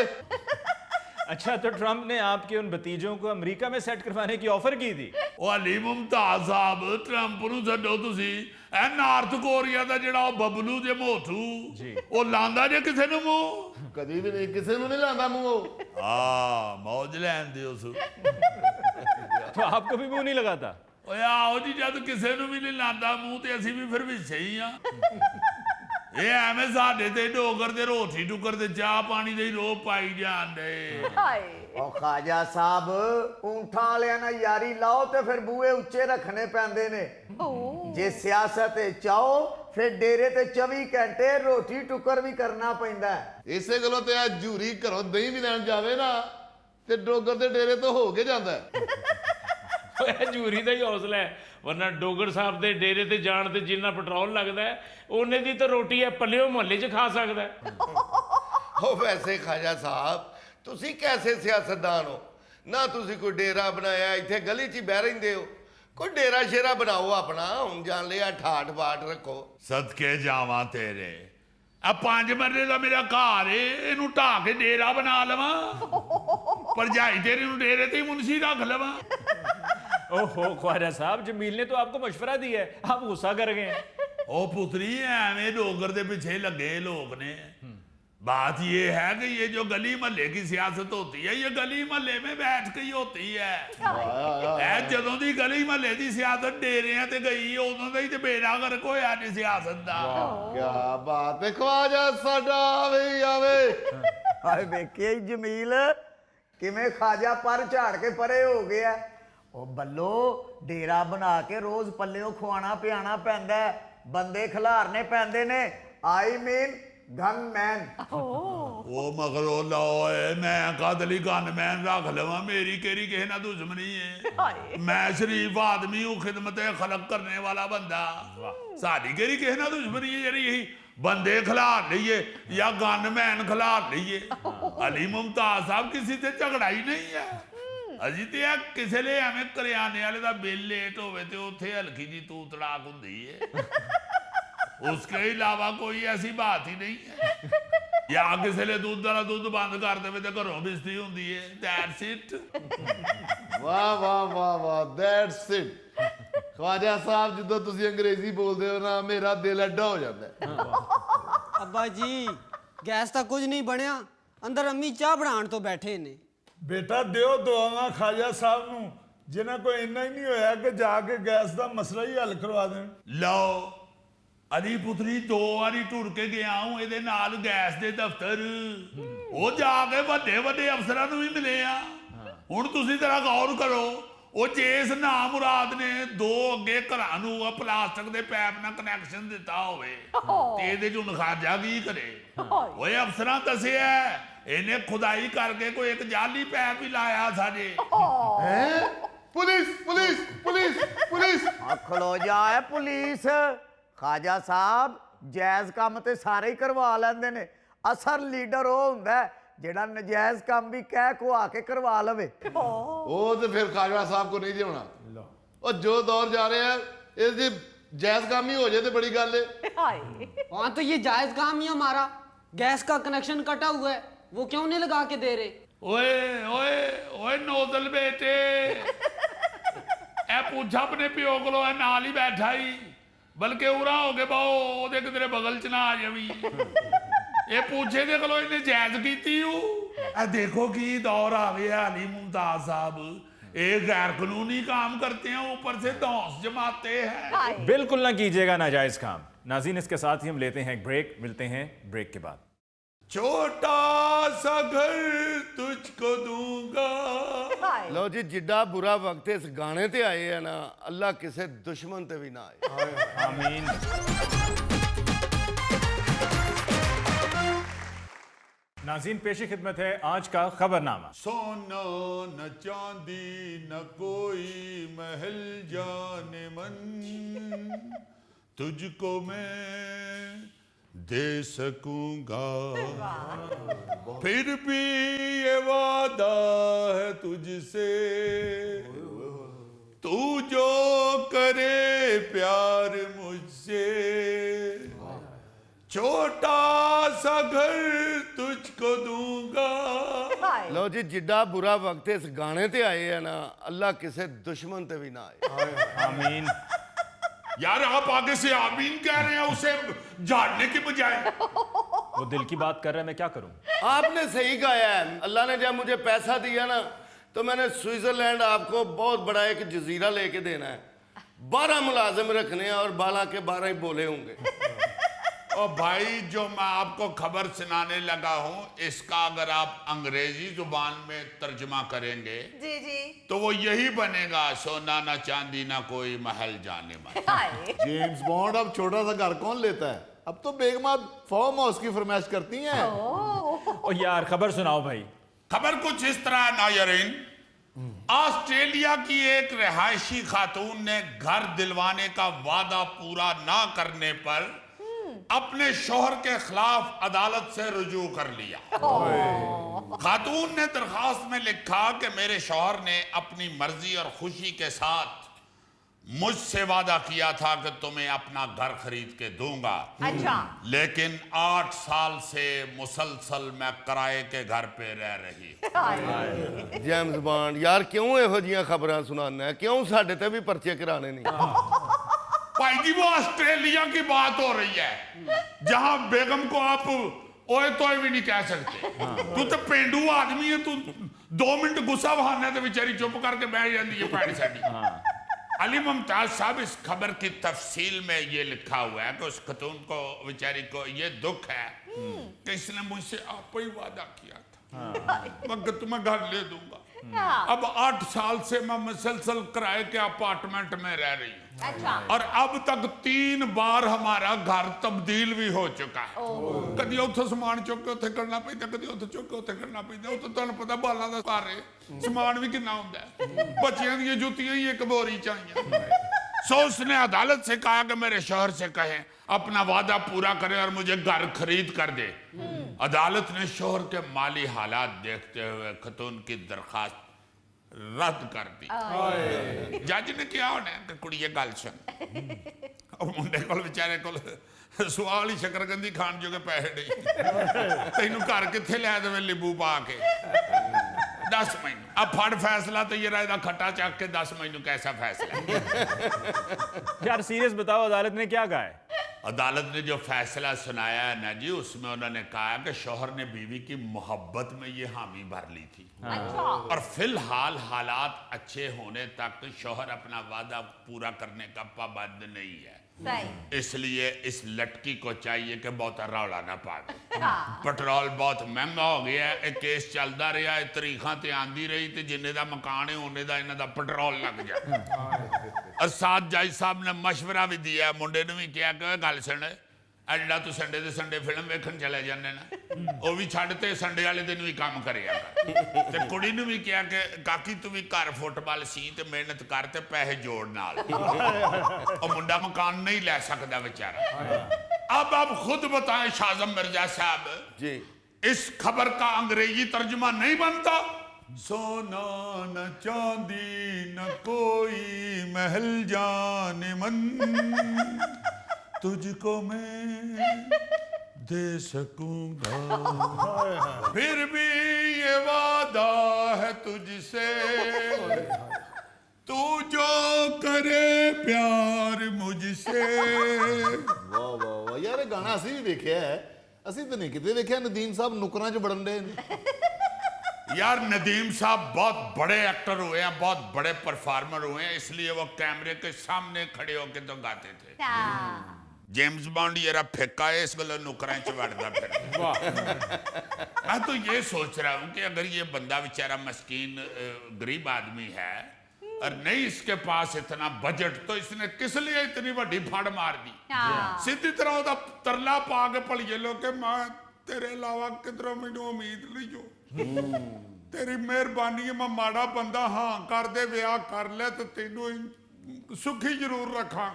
अच्छा, तो ट्रंप ने आपके उन भतीजों को अमेरिका में सेट करवाने की ऑफर की थी? ਉਹ ਅਲੀ ਮੁਮਤਾਜ਼ ਸਾਹਿਬ, ਟਰੰਪ ਨੂੰ ਛੱਡੋ ਤੁਸੀਂ। ਇਹ ਨਾਰਥ ਕੋਰੀਆ ਦਾ ਜਿਹੜਾ ਉਹ ਬਬਲੂ ਜੇ ਮੋਠੂ, ਉਹ ਲਾਂਦਾ ਜੇ ਕਿਸੇ ਨੂੰ ਮੂੰਹ? ਕਦੀ ਵੀ ਨਹੀਂ, ਕਿਸੇ ਨੂੰ ਨਹੀਂ ਲਾਂਦਾ ਮੂੰਹ। ਆ ਮੌਜ ਲੈਣ ਦਿਓ ਉਸ। तो आपको भी मुंह नहीं लगाता? ਓਏ ਆਓ ਜੀ, ਜਦ ਕਿਸੇ ਨੂੰ ਵੀ ਨਹੀਂ ਲਾਂਦਾ ਮੂੰਹ ਤੇ ਅਸੀਂ ਵੀ ਫਿਰ ਵਿੱਚੇ ਹੀ ਆ। ਇਹ ਐਵੇਂ ਸਾਡੇ ਤੇ ਡੋਗਰ ਦੇ ਰੋਟੀ ਟੁੱਕਰ ਤੇ ਚਾਹ ਪਾਣੀ ਦੇ ਰੋਹ ਪਾਈ ਜਾਂਦੇ। ਉਹ ਖਾਜਾ ਸਾਹਿਬ, ਊਂਠਾਂ ਵਾਲਿਆਂ ਨਾਲ ਯਾਰੀ ਲਾਓ ਤੇ ਫਿਰ ਬੂਹੇ ਉੱਚੇ ਰੱਖਣੇ ਪੈਂਦੇ ਨੇ। ਜੇ ਸਿਆਸਤ ਚਾਹੋ ਫਿਰ ਡੇਰੇ ਤੇ 24 ਘੰਟੇ ਰੋਟੀ ਟੁੱਕਰ ਵੀ ਕਰਨਾ ਪੈਂਦਾ। ਇਸੇ ਗੱਲੋਂ ਤੇ ਆ ਜੂਰੀ ਘਰੋਂ ਦਹੀਂ ਵੀ ਲੈਣ ਜਾਵੇ ਨਾ ਤੇ ਡੋਗਰ ਦੇ ਡੇਰੇ ਤੋਂ ਹੋ ਕੇ ਜਾਂਦਾ। ਇਹ ਜੂਰੀ ਦਾ ਹੀ ਹੌਸਲਾ ਹੈ, ਵਰਨਾ ਡੋਗਰ ਸਾਹਿਬ ਦੇ ਡੇਰੇ ਤੇ ਜਾਣ ਤੇ ਜਿੰਨਾ ਪੈਟਰੋਲ ਲੱਗਦਾ ਹੈ, ਉਹਨੇ ਦੀ ਤਾਂ ਰੋਟੀ ਹੈ ਪੱਲਿਓ ਮੁਹੱਲੇ 'ਚ ਖਾ ਸਕਦਾ ਹੈ। ਉਹ ਵੈਸੇ ਖਾਜਾ ਸਾਹਿਬ, ਤੁਸੀਂ ਕੈਸੇ ਸਿਆਸਤਦਾਨ ਹੋ? ਨਾ ਤੁਸੀਂ ਕੋਈ ਡੇਰਾ ਬਣਾਇਆ, ਇੱਥੇ ਗਲੀ 'ਚ ਹੀ ਬਹਿ ਰਹਿੰਦੇ ਹੋ। ਕੋਈ ਡੇਰਾ ਸ਼ੇਰਾ ਬਣਾਓ ਆਪਣਾ। ਹੁਣ ਜਾਣ ਲਿਆ ਠਾਠ ਬਾਠ ਰੱਖੋ। ਸਦਕੇ ਜਾਵਾਂ ਤੇਰੇ। ਆ 5 ਮਰਲੇ ਦਾ ਮੇਰਾ ਘਰ ਏ, ਇਹਨੂੰ ਢਾਹ ਕੇ ਡੇਰਾ ਬਣਾ ਲਵਾਂ, ਭਰਜਾਈ ਤੇਰੀ ਨੂੰ ਡੇਰੇ ਤੇ ਹੀ ਮੁਨਸ਼ੀ ਰੱਖ ਲਵਾਂ। ओहो ख्वाजा साहब, जमील ने तो आपको मशवरा दिया है, आप गुस्सा कर गए हैं। ओ पुत्री एवं डोगर दे पीछे लगे लोग ने। बात ये है कि ये जो गली महल्ले की सियासत होती है, ये गली महल्ले में बैठ के ही होती है। जदों दी गली महल्ले की सियासत डेरियां ते गई, उदों दा ही ते बेड़ा गर्क होया जी सियासत दा। क्या बात है ख्वाजा साडा, आवे ही आवे। ਹਾਏ ਵੇਖਿਆ ਹੀ ਜਮੀਲ ਕਿਵੇਂ ਖਾਜਾ ਪਰ ਝਾੜ ਕੇ ਪਰੇ ਹੋ ਗਿਆ। ਉਹ ਬੱਲੋ ਡੇਰਾ ਬਣਾ ਕੇ ਰੋਜ਼ ਪੱਲਿਓਂ ਖਵਾਣਾ ਪਿਆਣਾ ਪੈਂਦਾ ਹੈ, ਬੰਦੇ ਖਿਲਾਰਨੇ ਪੈਂਦੇ ਨੇ, ਆਈ ਮੀਨ ਗਨਮੈਨ। ਉਹ ਮਗਰੋਂ ਲਾਏ ਮੈਂ ਕਾਦਲੀ ਗਨਮੈਨ ਰੱਖ ਲਵਾਂ, ਮੇਰੀ ਕਿਹੜੀ ਕਿਸੇ ਨਾਲ ਦੁਸ਼ਮਣੀ ਹੈ। ਮੈਂ ਸ਼ਰੀਫ ਆਦਮੀ ਹੂੰ, ਖਿਦਮਤ ਖਲਕ ਕਰਨੇ ਵਾਲਾ ਬੰਦਾ, ਸਾਡੀ ਕਿਹੜੀ ਕਿਸੇ ਨਾਲ ਦੁਸ਼ਮਣੀ ਹੈ ਜਿਹੜੀ ਇਹੀ ਬੰਦੇ ਖਿਲਾਰ ਲਈਏ ਜਾਂ ਗਨਮੈਨ ਖਿਲਾਰ ਲਈਏ। ਅਲੀ ਮੁਮਤਾਜ਼ ਸਾਹਿਬ ਕਿਸੇ ਤੇ ਝਗੜਾ ਹੀ ਨਹੀਂ ਹੈ। ਅਜੀ ਤੇ ਆ ਕਿਸੇ ਲਈ ਐਵੇਂ ਕਰਿਆਨੇ ਵਾਲੇ ਦਾ ਬਿੱਲ ਲੇਟ ਹੋਵੇ ਤੇ ਉੱਥੇ ਹਲਕੀ ਜੀ ਤੂੰ ਤੜਾਕ ਹੁੰਦੀ ਹੈ। उसके अलावा कोई ऐसी बात ही नहीं है। या किसी ने दूध वाला दूध बंद कर दे तो घरों बिजली होंगी है। That's it. वाह वाह वाह वाह, दैट्स इट। ख्वाजा साहब ਜਦੋਂ ਤੁਸੀਂ ਅੰਗਰੇਜ਼ੀ ਬੋਲਦੇ ਹੋ ਨਾ, ਮੇਰਾ ਦਿਲ ਐਡਾ ਹੋ ਜਾਂਦਾ ਹੈ। ਅੱਬਾ ਜੀ ਗੈਸ ਤਾਂ ਕੁਝ ਨਹੀਂ ਬਣਿਆ, ਅੰਦਰ ਅੰਮੀ ਚਾਹ ਬਣਾਉਣ ਤੋਂ ਬੈਠੇ ਨੇ। ਬੇਟਾ ਦਿਓ ਦੁਆਵਾਂ ਖਾਜਾ ਸਾਹਿਬ ਨੂੰ, ਜਿਨ੍ਹਾਂ ਕੋਈ ਇੰਨਾ ਹੀ ਨਹੀਂ ਹੋਇਆ ਕਿ ਜਾ ਕੇ ਗੈਸ ਦਾ ਮਸਲਾ ਹੀ ਹੱਲ ਕਰਵਾ ਦੇਣ। ਲਓ ਅਲੀ ਪੁੱਤਰੀ 2 ਵਾਰੀ ਟੁਰ ਕੇ ਗਿਆ ਹੂੰ ਇਹਦੇ ਨਾਲ ਗੈਸ ਦੇ ਦਫ਼ਤਰ, ਉਹ ਜਾ ਕੇ ਵੱਡੇ ਵੱਡੇ ਅਫਸਰਾਂ ਨੂੰ ਵੀ ਮਿਲੇ ਆ। ਹੁਣ ਤੁਸੀਂ ਜ਼ਰਾ ਗੌਰ ਕਰੋ, ਉਹ ਜਿਸ ਨਾ ਮੁਰਾਦ ਨੇ 2 ਅੱਗੇ ਘਰਾਂ ਨੂੰ ਪਲਾਸਟਿਕ ਦੇ ਪੈਪ ਨਾਲ ਕਨੈਕਸ਼ਨ ਦਿੱਤਾ ਹੋਵੇ ਤੇ ਇਹਦੇ ਚੋਂ ਖਾਜਾ ਕੀ ਕਰੇ। ਓਏ ਅਫਸਰਾਂ ਦੱਸਿਆ ਇਹਨੇ ਖੁਦਾਈ ਕਰਕੇ ਕੋਈ ਇੱਕ ਜਾਲੀ ਪੈਪ ਹੀ ਲਾਇਆ ਸਾਡੇ। ਹੈ ਪੁਲਿਸ ਪੁਲਿਸ ਪੁਲਿਸ ਪੁਲਿਸ। ਖਲੋ ਜਾ ਹੈ ਪੁਲਿਸ। ਖਾਜਾ ਸਾਹਿਬ ਜਾਇਜ਼ ਕੰਮ ਤੇ ਸਾਰੇ ਹੀ ਕਰਵਾ ਲੈਂਦੇ ਨੇ, ਅਸਲ ਲੀਡਰ ਉਹ ਹੁੰਦਾ ਜਿਹੜਾ ਨਜਾਇਜ਼ ਕੰਮ ਵੀ ਕਹਿ ਕੁਆ ਕੇ ਕਰਵਾ ਲਵੇ। ਉਹ ਤੇ ਫਿਰ ਖਾਜਾ ਸਾਹਿਬ ਕੋ ਨਹੀਂ ਜੀ ਹੋਣਾ। ਉਹ ਜੋ ਦੌਰ ਜਾ ਰਿਹਾ ਹੈ, ਇਸ ਦੀ ਜਾਇਜ਼ ਕੰਮ ਹੀ ਹੋ ਜਾਏ ਤੇ ਬੜੀ ਗੱਲ है। हाँ तो ये जायज काम ही हमारा, गैस का कनेक्शन कटा हुआ है, वो क्यों नहीं लगा के दे रहे। ओए ओए ओए नोदल बेटे, ए पूछा अपने प्यो को नाल ही बैठा ही, बल्कि उरा हो के बाओ ओदे किधरे बगल च ना आ जावी। ये पूछे दे कोलों इन्हें जायज कीती हूं। ए देखो की दौर आ गया अली मुमताज साहब, ये गैर कानूनी काम करते हैं, ऊपर से धौंस जमाते हैं। बिल्कुल ना कीजिएगा नाजायज काम। नाज़रीन, इसके साथ ही हम लेते हैं एक ब्रेक, मिलते हैं ब्रेक के बाद। छोटा सा घर तुझको दूंगा। ਲਓ ਜੀ, ਜਿੱਡਾ ਬੁਰਾ ਵਕਤ ਇਸ ਗਾਣੇ ਤੇ ਆਏ ਆ ਨਾ, ਅੱਲਾ ਕਿਸੇ ਦੁਸ਼ਮਣ ਤੇ ਵੀ ਨਾ ਆਏ। आमीन। नाज़रीन, पेशी खिदमत है आज का खबरनामा। सोना न चांदी न कोई महल जाने मन, तुझको मैं दे सकूंगा, फिर भी ये वादा है तुझसे, तू जो करे प्यार मुझसे, छोटा सा घर तुझको दूंगा। ਲਓ ਜੀ, ਜਿੱਡਾ ਬੁਰਾ ਵਕਤ ਇਸ ਗਾਣੇ ਤੇ ਆਏ ਆ ਨਾ, ਅੱਲਾ ਕਿਸੇ ਦੁਸ਼ਮਣ ਤੇ ਵੀ ਨਾ ਆਏ। आमीन। यार आप आगे से आमीन कह रहे हैं, उसे झाड़ने की बजाय। वो दिल की बात कर रहा है, मैं क्या करूं। आपने सही गाया है। अल्लाह ने जब मुझे पैसा दिया ना, तो मैंने स्विट्जरलैंड आपको बहुत बड़ा एक जजीरा लेके देना है, 12 मुलाजिम रखने हैं और 12 के 12 ही बोले होंगे। ओ भाई, जो मैं आपको खबर सुनाने लगा हूं, इसका अगर आप अंग्रेजी जुबान में तर्जमा करेंगे जी जी तो वो यही बनेगा, सोना ना चांदी ना कोई महल जाने मन। जेम्स बॉन्ड अब छोटा सा घर कौन लेता है, अब तो बेगमा फार्म हाउस की फरमाइश करती हैं। ओ यार, खबर सुनाओ भाई। खबर कुछ इस तरह है नायरीन, ऑस्ट्रेलिया की एक रिहायशी खातून ने घर दिलवाने का वादा पूरा ना करने पर अपने शोहर के खिलाफ अदालत से रुजू कर लिया। खातून ने दरखास्त में लिखा कि मेरे शोहर ने अपनी मर्जी और खुशी के साथ मुझसे वादा किया था कि तुम्हें अपना घर खरीद के दूंगा, अच्छा लेकिन 8 साल से मुसलसल मैं किराए के घर पे रह रही। जेम्स बॉन्ड यार क्यों ਇਹੋ ਜਿਹੀਆਂ ਖਬਰਾਂ ਸੁਣਾਉਣਾ ਹੈ क्यों ਸਾਡੇ ਤੇ ਵੀ ਪਰਚੇ ਕਰਾਣੇ नहीं भाई जी वो ऑस्ट्रेलिया की बात हो रही है, जहां बेगम को आप ओए तोए भी नहीं कह सकते। तू तो पेंडू आदमी है, तू 2 मिनट गुस्सा बहाना तो बेचारी चुप करके बैठ जाती है पैड़ी साड़ी। अली मुमताज साहब, इस खबर की तफसील में ये लिखा हुआ है कि उस खतून को बेचारी को ये दुख है कि इसने मुझसे आप ही वादा किया था मैं तुम्हें घर ले दूंगा। अब 8 साल से मैं मुसलसल किराए के अपार्टमेंट में रह रही हूँ अच्छा और अब तक 3 बार हमारा घर तब्दील भी हो चुका है। कभी उतो समान चुक के उत्थे करना पैंदा, कभी उतो चुक के उत्थे करना पैंदा। उतो तुहानू पता बालां दा घर है, समान भी कितना हुंदा है। बच्चियां दी जुत्तियां ही एक बोरी च आईयां। सो उसने अदालत से कहा कि मेरे शौहर से कहें अपना वादा पूरा करे और मुझे घर खरीद कर दे। अदालत ने शौहर के माली हालात देखते हुए खतून की दरखास्त रद्द कर दी। जज ने क्या होना कि कुड़िए गल सुन, मुंडे को बेचारे को सवाल ही शकरकंदी खान जो के पैसे नहीं, तेनू घर किथे लै देवे नींबू पा के। 10 महीने अब फड़ फैसला तो ये राय खट्टा चक के 10 महीनों कैसा फैसला। यार सीरियस बताओ, अदालत ने क्या कहा है? अदालत ने जो फैसला सुनाया है ना जी, उसमें उन्होंने कहा कि शौहर ने बीवी की मोहब्बत में ये हामी भर ली थी अच्छा और फिलहाल हालात अच्छे होने तक शौहर अपना वादा पूरा करने का पाबंद नहीं है। सही इसलिए इस लड़की को चाहिए कि बहुत रौला ना पावे। हाँ। पेट्रोल बहुत महंगा हो गया है, केस चलता रहा है, तारीखां ते आंदी रही तो जिन्ने दा मकान है उन्ने दा इन्हां दा पेट्रोल लग जाए। और साथ जज साहब ने मशवरा भी दिया, मुंडे ने भी कहा कि गल सुन, ਜਿਹੜਾ तू संडे दे संडे फिल्म वेखण चले जाने ना, वो भी छड्ड ते संडे वाले दिन भी काम करिया कर। ते कुड़ी ने भी कहा कि काकी तू भी घर फुटबॉल सी ते मेहनत कर ते पैसे जोड़ नाल। और मुंडा मकान नहीं ले सकता बेचारा। अब आप खुद बताएं शाज़म मिर्जा साहब जी, इस खबर का अंग्रेजी तर्जुमा नहीं बनता? सोना न चांदी न कोई महल जाने मन, तुझको मैं दे सकूंगा, फिर भी ये वादा है तुझसे, तू जो करे प्यार मुझसे। ਵਾਹ ਵਾਹ ਵਾਹ ਯਾਰ, ਇਹ ਗਾਣਾ ਅਸੀਂ ਵੀ ਵੇਖਿਆ ਹੈ। ਅਸੀਂ ਤਾਂ ਨਹੀਂ ਕਿਤੇ ਵੇਖਿਆ ਨਦੀਮ ਸਾਹਿਬ ਨੁਕਰਾਂ 'ਚ ਵੜਨ ਦੇ ਨੇ। यार नदीम साहब बहुत बड़े एक्टर हुए हैं, बहुत बड़े परफॉर्मर हुए हैं, इसलिए वो कैमरे के सामने खड़े होके तो गाते थे। जेम्स बॉन्ड ये फेंका है, इस गलो नुकरा च वड़दा फिर। मैं तो ये सोच रहा हूँ कि अगर ये बंदा बेचारा मस्कीन गरीब आदमी है और नहीं इसके पास इतना बजट, तो इसने किस लिए इतनी बड़ी फड़ मार दी? सीधी तरह ओदा तरला पा के भलिए लो कि मैं तेरे अलावा किधरों मैनू उम्मीद नहीं हो, तेरी मेहरबानी है, मैं माड़ा बंदा हाँ कर दे, विआह कर ले तो तेनू सुखी जरूर रखा।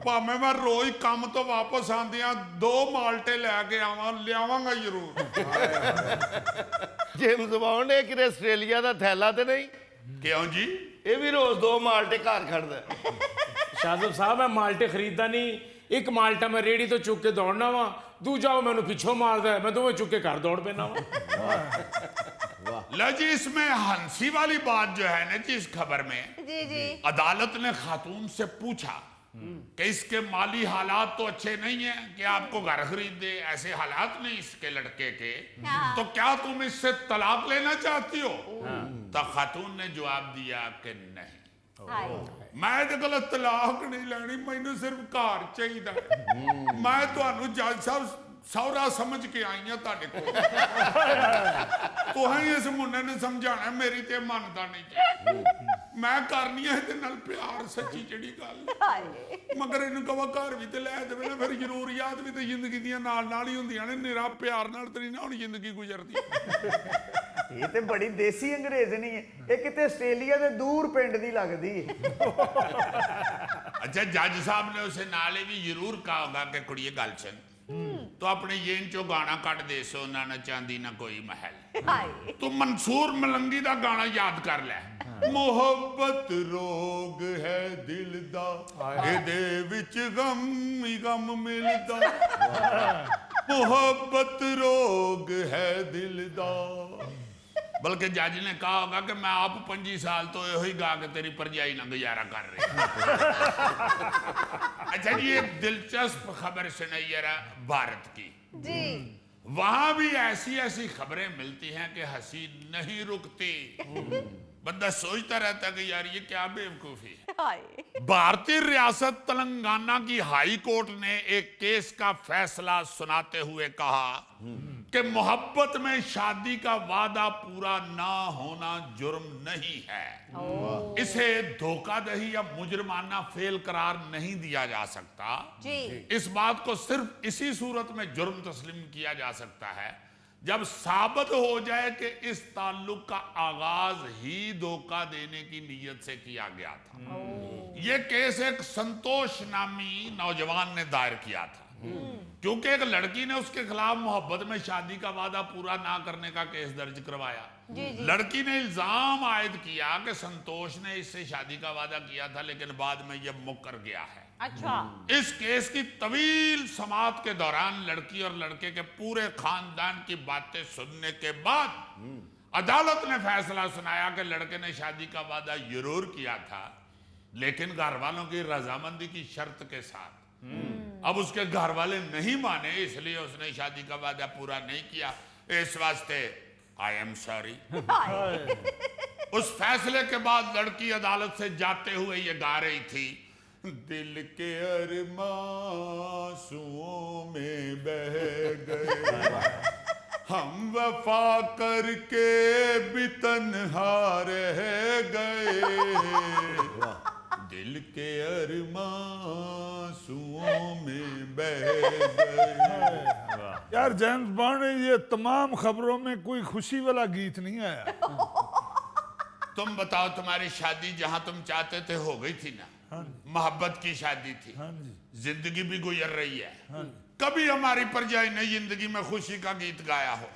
भावें मैं रोज काम तो वापस आंदियां 2 माल्टे लैके आवां, लियावांगा जरूर। जेम्स बॉन्ड ਇਹ ਕਿਤੇ ਆਸਟ੍ਰੇਲੀਆ ਦਾ ਥੈਲਾ ਤੇ नहीं? क्यों जी? ਇਹ ਵੀ ਰੋਜ਼ 2 ਮਾਲਟੇ ਘਰ ਖੜਦਾ। शाहज़ब साहब मैं माल्टे खरीददा नहीं, एक माल्टा मैं रेड़ी तो चुक के दौड़ना वा, दूजा वो मैनू पिछों मारदा है, मैं दोवें चुक के घर दौड़ पैना वा। लो जी, इसमें हंसी वाली बात जो है ना जी, इस खबर में जी जी अदालत ने खातून से पूछा कि इसके माली हालात तो अच्छे नहीं है कि आपको घर खरीद दे, ऐसे हालात नहीं इसके लड़के के, तो क्या तुम इससे तलाक लेना चाहती हो? तो खातून ने जवाब दिया कि नहीं, हाय मैं तो गलत तलाक नहीं लेनी, मैनू सिर्फ घर चाहिए। मैं तुहानू जज साहब सौरा समझ के आई हाँ तुहाडे कोल। तुहां इस मुंडे ने समझाना, मेरी ते मनदा नहीं। मैं करनी है इहदे नाल प्यार, सच्ची जिहड़ी गल, मगर इहनू कवा घर भी ते लै देवे ना, फिर जरूरियात भी ते जिंदगी दियां नाल नाल ही हुंदियां ने, निरा प्यार नाल ते नहीं ना हुण जिंदगी गुजरदी। ਇਹ ਤੇ ਬੜੀ ਦੇਸੀ ਅੰਗਰੇਜ਼ਨੀ ਹੈ, ਇਹ ਕਿਤੇ ਆਸਟ੍ਰੇਲੀਆ ਦੇ ਦੂਰ ਪਿੰਡ ਦੀ ਲੱਗਦੀ ਹੈ। अच्छा जज साहब ने उसे नाले भी जरूर कहा होगा कि कुड़िए गल सुन, तो अपने येन चो गाना कट दे, सोना ना चांदी ना कोई महल। ਹਾਏ तू मंसूर मलंगी दा गाना याद कर ले। मोहब्बत रोग है दिल दा, एदे विच गम ही गम मिलदा। मोहब्बत रोग है दिल दा। बल्कि जज ने कहा होगा कि मैं आप 25 साल तो यो ही गा के तेरी परजाई ना गुजारा कर रही। अच्छा जी, एक दिलचस्प खबर सुनाई जरा भारत की। जी वहां भी ऐसी ऐसी खबरें मिलती हैं कि हंसी नहीं रुकती। बंदा सोचता रहता कि यार ये क्या बेवकूफी है। ਹਾਏ भारतीय रियासत तेलंगाना की हाई कोर्ट ने एक केस का फैसला सुनाते हुए कहा कि मोहब्बत में शादी का वादा पूरा ना होना जुर्म नहीं है। इसे धोखाधड़ी या मुजरमाना फेल करार नहीं दिया जा सकता। जी इस बात को सिर्फ इसी सूरत में जुर्म तस्लीम किया जा सकता है जब साबित हो जाए कि इस ताल्लुक का आगाज ही धोखा देने की नीयत से किया गया था। यह केस एक संतोष नामी नौजवान ने दायर किया था, क्योंकि एक लड़की ने उसके खिलाफ मोहब्बत में शादी का वादा पूरा ना करने का केस दर्ज करवाया। लड़की ने इल्जाम आयद किया कि संतोष ने इससे शादी का वादा किया था, लेकिन बाद में यह मुकर गया है। अच्छा इस केस की तवील समाअत के दौरान लड़की और लड़के के पूरे खानदान की बातें सुनने के बाद अदालत ने फैसला सुनाया कि लड़के ने शादी का वादा जरूर किया था, लेकिन घर वालों की रजामंदी की शर्त के साथ। अब उसके घर वाले नहीं माने, इसलिए उसने शादी का वादा पूरा नहीं किया। इस वास्ते आई एम सॉरी। उस फैसले के बाद लड़की अदालत से जाते हुए ये गा रही थी, दिल के अरमासुओं में बह गए हम, वफा करके भी तन्हा रह गए, दिल के अरमासुओं में बह गए। यार जेम्स बॉन्ड, ये तमाम खबरों में कोई खुशी वाला गीत नहीं आया। तुम बताओ, तुम्हारी शादी जहां तुम चाहते थे हो गई थी ना? मोहब्बत की शादी थी, जिंदगी भी गुजर रही है। कभी हमारी परजाई ने जिंदगी में खुशी का गीत गाया हो?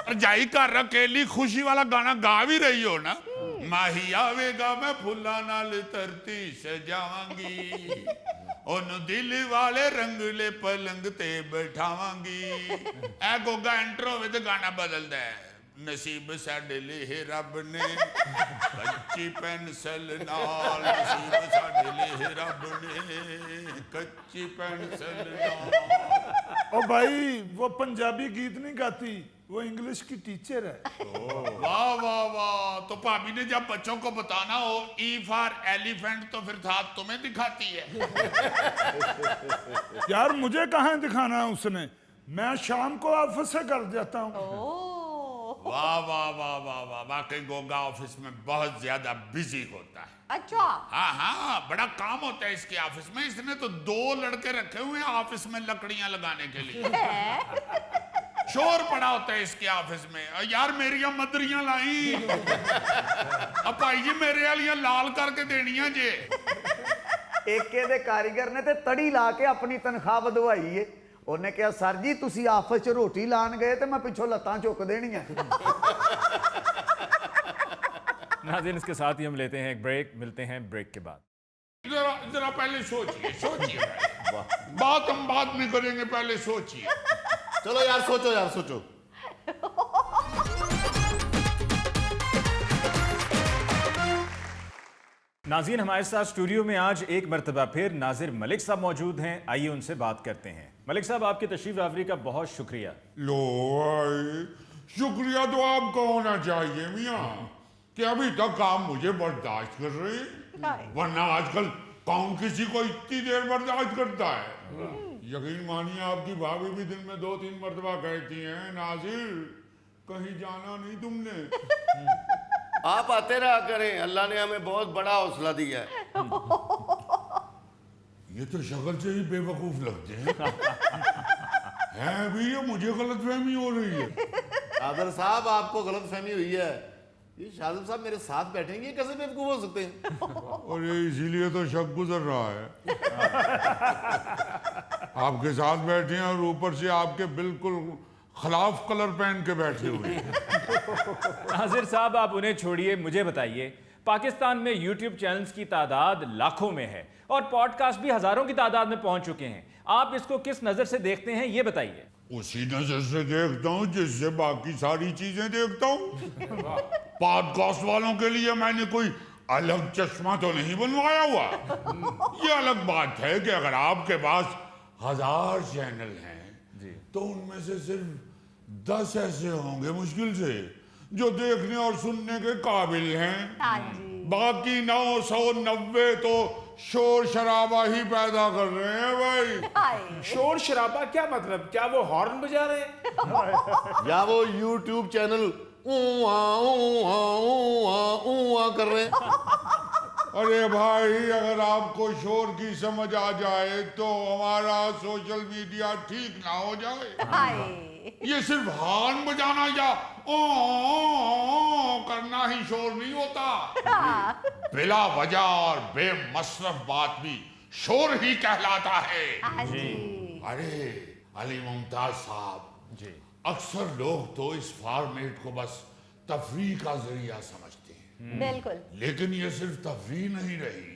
परजाई का अकेली खुशी वाला गाना गा भी रही हो ना? माही आवेगा मैं फुल्ला नाल धरती सजावांगी, ओन दिल वाले रंगले पलंग ते बैठावांगी। ए गोगा एंटर होवे ते गाना बदलदा है, नसीब साडे ले रब ने कच्ची पेंसिल नाल, नसीब साडे ले रब ने कच्ची पेंसिल नाल। ओ भाई, वो पंजाबी गीत नहीं गाती, वो इंग्लिश की टीचर है। वाह वाह वाह। तो भाभी ने जब बच्चों को बताना हो ई फॉर एलिफेंट, तो फिर था तुम्हें दिखाती है। यार मुझे कहाँ दिखाना है उसने, मैं शाम को ऑफिस से कर जाता हूँ। वाह वाह वाह वाह वाह, वाकई गोगा ऑफिस में बहुत ज्यादा बिजी होता है। अच्छा हाँ हाँ, बड़ा काम होता है इसके ऑफिस में। इसने तो 2 लड़के रखे हुए हैं ऑफिस में लकड़ियां लगाने के लिए। शोर पड़ा होता है इसके ऑफिस में। यार मेरिया मदरियां लाई, अब भाई जी मेरे वालियां लाल करके देनियां जे। ਏਕੇ ਦੇ ਕਾਰੀਗਰ ਨੇ ਤੇ ਤੜੀ ਲਾ ਕੇ ਆਪਣੀ ਤਨਖਾਹ ਵਧਵਾਈ ਏ। ਉਹਨੇ ਕਿਹਾ ਸਰ ਜੀ ਤੁਸੀਂ ਆਫਿਸ 'ਚ ਰੋਟੀ ਲਾਣ ਗਏ ਤੇ ਮੈਂ ਪਿੱਛੋਂ ਲੱਤਾਂ ਚੁੱਕ ਦੇਣੀਆਂ। नाज़रीन, इसके साथ ही हम लेते हैं एक ब्रेक, मिलते हैं ब्रेक के बाद। जरा जरा पहले सोचिए सोचिए बात हम बाद में करेंगे, पहले सोचिए। चलो यार सोचो, यार सोचो। नाज़रीन, हमारे साथ स्टूडियो में आज एक मरतबा फिर नाजिर मलिक साहब मौजूद हैं। आइए उनसे बात करते हैं। मलिक साहब, आपकी तशरीफ आवरी का बहुत शुक्रिया। लो भाई, शुक्रिया तो आपका होना चाहिए मियाँ कि अभी तक आप मुझे बर्दाश्त कर रहे हैं, वरना आजकल कौन किसी को इतनी देर बर्दाश्त करता है। यकीन मानिए आपकी भाभी भी दिन में 2-3 मरतबा कहती हैं, नाजिर कहीं जाना नहीं तुमने। आप आते रहा करें, अल्लाह ने हमें बहुत बड़ा हौसला दिया है। ये तो शक्ल से ही बेवकूफ लगते हैं। हैं भी, ये मुझे गलतफहमी हो रही है। आदर साहब, आपको गलतफहमी हुई है। ये शाहरुख साहब मेरे साथ बैठेंगे, ये कैसे बेवकूफ हो सकते हैं? और ये इसीलिए तो शक गुजर रहा है। आपके साथ बैठे हैं और ऊपर से आपके बिल्कुल खिलाफ कलर पहन के बैठे हुए हैं। नाजिर साहब आप उन्हें छोड़िए, मुझे बताइए, पाकिस्तान में यूट्यूब चैनल्स की तादाद लाखों में है और पॉडकास्ट भी हजारों की तादाद में पहुंच चुके हैं। आप इसको किस नजर से देखते हैं ये बताइए। उसी नजर से देखता हूँ जिससे बाकी सारी चीजें देखता हूँ। पॉडकास्ट वालों के लिए मैंने कोई अलग चश्मा तो नहीं बनवाया हुआ। ये अलग बात है कि अगर आपके पास 1000 चैनल हैं तो उनमें से सिर्फ 10 ऐसे होंगे मुश्किल से जो देखने और सुनने के काबिल हैं। बाकी 990 तो शोर शराबा ही पैदा कर रहे हैं भाई। शोर शराबा क्या मतलब? क्या वो हॉर्न बजा रहे हैं? या वो YouTube चैनल ऊआ कर रहे हैं? अरे भाई, अगर आपको शोर की समझ आ जाए तो हमारा सोशल मीडिया ठीक ना हो जाए। ये सिर्फ हॉर्न बजाना या ओ करना ही शोर नहीं होता। बिला वजह और बेमसरफ बात भी शोर ही कहलाता है। अरे अली मुमताज साहब जी, अक्सर लोग तो इस फॉर्मेट को बस तफरीह का जरिया समझते हैं। बिल्कुल। लेकिन ये सिर्फ तफरीह नहीं रही,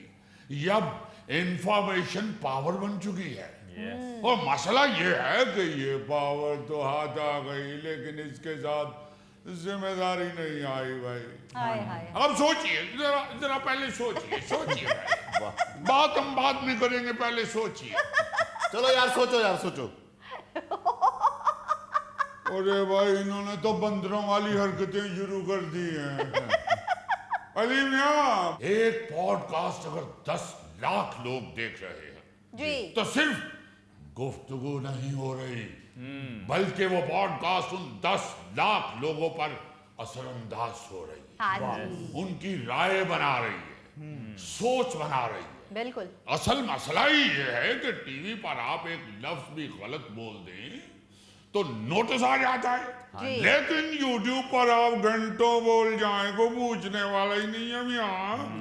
ये अब इंफॉर्मेशन पावर बन चुकी है। और मसला ये है कि ये पावर तो हाथ आ गई, लेकिन इसके साथ जिम्मेदारी नहीं आई भाई। हाय हाय। अब सोचिए, जरा पहले सोचिए भाई। बात हम बाद में करेंगे, पहले सोचिए। चलो यार सोचो। अरे भाई, इन्होंने तो बंदरों वाली हरकतें शुरू कर दी हैं। अली मियां, एक पॉडकास्ट अगर 10 लाख लोग देख रहे हैं जी, तो सिर्फ गुफ्तगू नहीं हो रही, बल्कि वो पॉडकास्ट उन 10 लाख लोगों पर असरअंदाज हो रही है। हाँ जी, उनकी राय बना रही है, सोच बना रही है। बिल्कुल। असल मसला ही ये है कि टीवी पर आप एक लफ्ज भी गलत बोल दें तो नोटिस आ जाता है, लेकिन यूट्यूब पर आप घंटों बोल जाएं को पूछने वाला ही नहीं है मियां।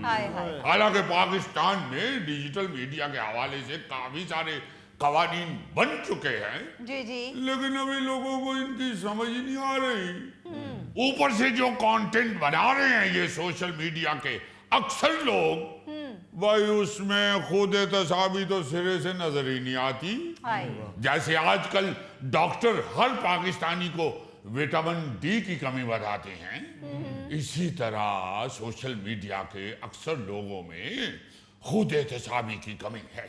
हाय हाय। हालांकि पाकिस्तान में डिजिटल मीडिया के हवाले से काफी सारे कवानीन बन चुके हैं, जी जी, लेकिन अभी लोगों को इनकी समझ ही नहीं आ रही। ऊपर से जो कंटेंट बना रहे हैं ये सोशल मीडिया के अक्सर लोग, भाई उसमें खुद तसाबी तो सिरे से नजर ही नहीं आती। जैसे आजकल डॉक्टर हर पाकिस्तानी को विटामिन डी की कमी बताते हैं, इसी तरह सोशल मीडिया के अक्सर लोगों में खुद एहतसाबी की कमी है।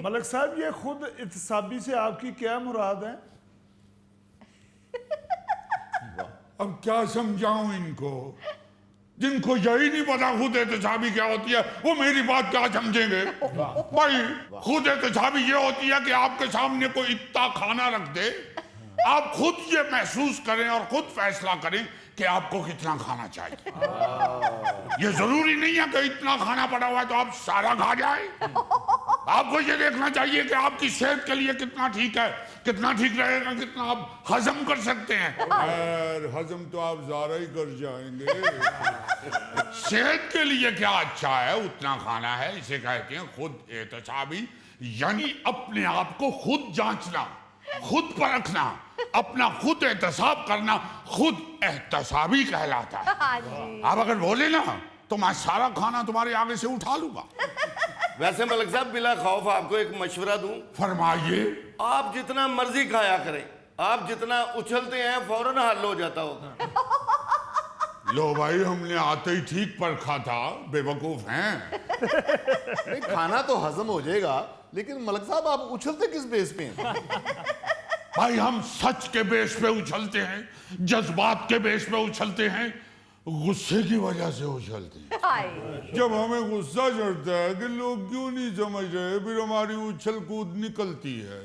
मलक साहब, ये खुद एहतसाबी से आपकी क्या मुराद है? अब क्या समझाऊं इनको, जिनको यही नहीं पता खुद एहतसाबी क्या होती है, वो मेरी बात क्या समझेंगे? भाई, खुद एहतसाबी ये होती है कि आपके सामने कोई इतना खाना रख दे, आप खुद ये महसूस करें और खुद फैसला करें कि आपको कितना खाना चाहिए। ये जरूरी नहीं है कि इतना खाना पड़ा हुआ है तो आप सारा खा जाए। आपको ये देखना चाहिए कि आपकी सेहत के लिए कितना ठीक है, कितना ठीक रहेगा, कितना आप हजम कर सकते हैं। और हजम तो आप ज़्यादा ही कर जाएंगे। सेहत के लिए क्या अच्छा है उतना खाना है, इसे कहते हैं खुद एहतसाबी, यानी अपने आप को खुद जांचना, खुद परखना, अपना खुद एहतसाब करना, खुद एहतसाबी कहलाता है। आप अगर बोले ना तो मैं सारा खाना तुम्हारे आगे से उठा लूंगा। वैसे मलिक साहब, बिला खौफ आपको एक मशवरा दूं। फरमाइए। आप जितना मर्जी खाया करें, आप जितना उछलते हैं फौरन हल हो जाता होगा। लो भाई, हमने आते ही ठीक परखा था, बेवकूफ हैं। नहीं, खाना तो हजम हो जाएगा, लेकिन मलक साहब आप उछलते किस बेस पे हैं? भाई, हम सच के बेस पे उछलते हैं, जज्बात के बेस पे उछलते हैं, गुस्से की वजह से उछलते हैं। जब हमें गुस्सा चढ़ता है कि लोग क्यों नहीं समझ रहे, फिर हमारी उछल कूद निकलती है।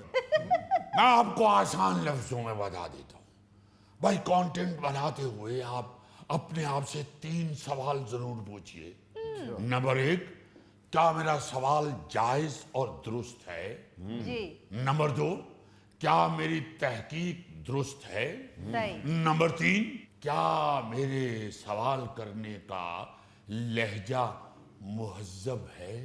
मैं आपको आसान लफ्जों में बता देता हूँ। भाई, कंटेंट बनाते हुए आप अपने आप से 3 सवाल जरूर पूछिए। नंबर 1, क्या मेरा सवाल जायज और दुरुस्त है? जी। नंबर 2, क्या मेरी तहकीक दुरुस्त है? सही। नंबर 3, क्या मेरे सवाल करने का लहजा मुहज्जब है?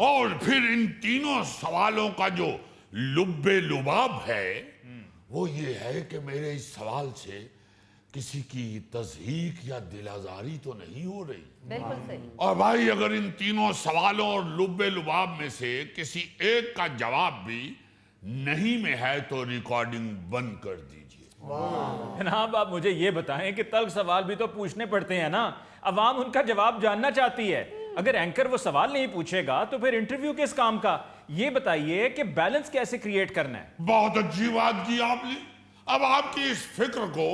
और फिर इन तीनों सवालों का जो लुब्बे लुबाब है वो ये है कि मेरे इस सवाल से किसी की तज़हीक या दिलाजारी तो नहीं हो रही। बिल्कुल सही। और भाई अगर इन तीनों सवालों और लुब्बे लुबाब में से किसी एक का जवाब भी नहीं में है तो रिकॉर्डिंग बंद कर दीजिए। जनाब आप मुझे ये बताएं कि तल्ख सवाल भी तो पूछने पड़ते हैं ना, अवाम उनका जवाब जानना चाहती है। अगर एंकर वो सवाल नहीं पूछेगा तो फिर इंटरव्यू किस काम का? ये बताइए कि बैलेंस कैसे क्रिएट करना है। बहुत अच्छी बात की आपने। अब आपकी इस फिक्र को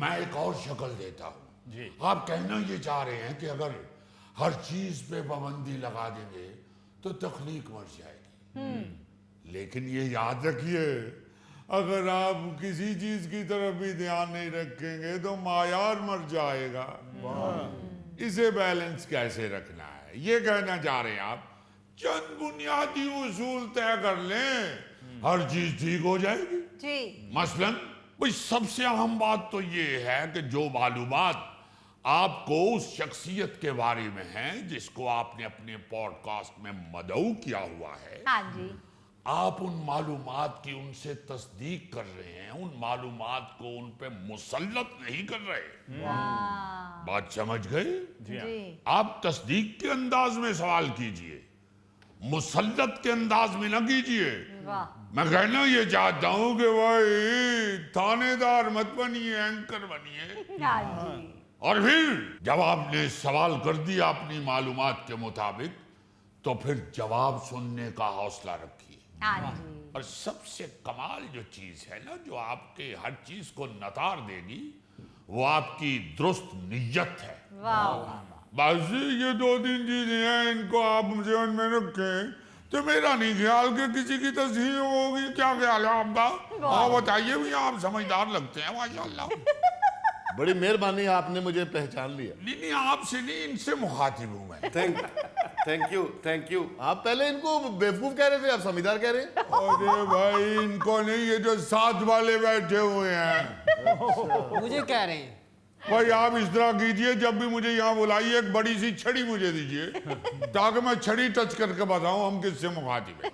मैं एक और शक्ल देता हूं जी। आप कहना ये चाह रहे हैं कि अगर हर चीज पे पाबंदी लगा देंगे तो तख्लीक मर जाएगी। लेकिन ये याद रखिए, अगर आप किसी चीज की तरफ भी ध्यान नहीं रखेंगे तो मायार मर जाएगा। इसे बैलेंस कैसे रखना है ये कहना चाह रहे हैं आप। चंद बुनियादी उसूल तय कर लें, हर चीज ठीक हो जाएगी जी। मसलन भाई सबसे अहम बात तो ये है कि जो मालूमात आपको उस शख्सियत के बारे में है जिसको आपने अपने पॉडकास्ट में मदऊ किया हुआ है, हाँ जी। आप उन मालूमात की उनसे तस्दीक कर रहे हैं, उन मालूमात को उन पे मुसल्लत नहीं कर रहे। बात समझ गए? जी। आप तस्दीक के अंदाज में सवाल कीजिए, मुसल्लत के अंदाज में न कीजिए। मैं कहना ये चाहता हूं कि भाई थानेदार मत बनिए, एंकर बनिए। हाँ जी। और फिर जब आपने सवाल कर दिया अपनी मालूमात के मुताबिक तो फिर जवाब सुनने का हौसला रखिए। हाँ जी। और सबसे कमाल जो चीज है ना, जो आपके हर चीज को नतार देगी, वो आपकी दुरुस्त नियत है। वाह। बस ये दो तीन चीजें हैं, इनको आप ध्यान में रखें तो मेरा नहीं ख्याल कि किसी की तस्हीर होगी। क्या ख्याल है आपका? हाँ बताइए भैया, आप समझदार लगते हैं माशाल्लाह। बड़ी मेहरबानी, आपने मुझे पहचान लिया। नहीं आपसे नहीं, इनसे मुखातिब हूं मैं। Thank you. आप पहले इनको बेवकूफ कह रहे थे, आप समझदार कह रहे हैं। अरे भाई इनको नहीं, ये जो साथ वाले बैठे हुए हैं मुझे कह रहे हैं। भाई आप इस तरह कीजिए, जब भी मुझे यहाँ बुलाइए एक बड़ी सी छड़ी मुझे दीजिए ताकि मैं छड़ी टच करके बताऊं हम किससे मुखातिब हैं।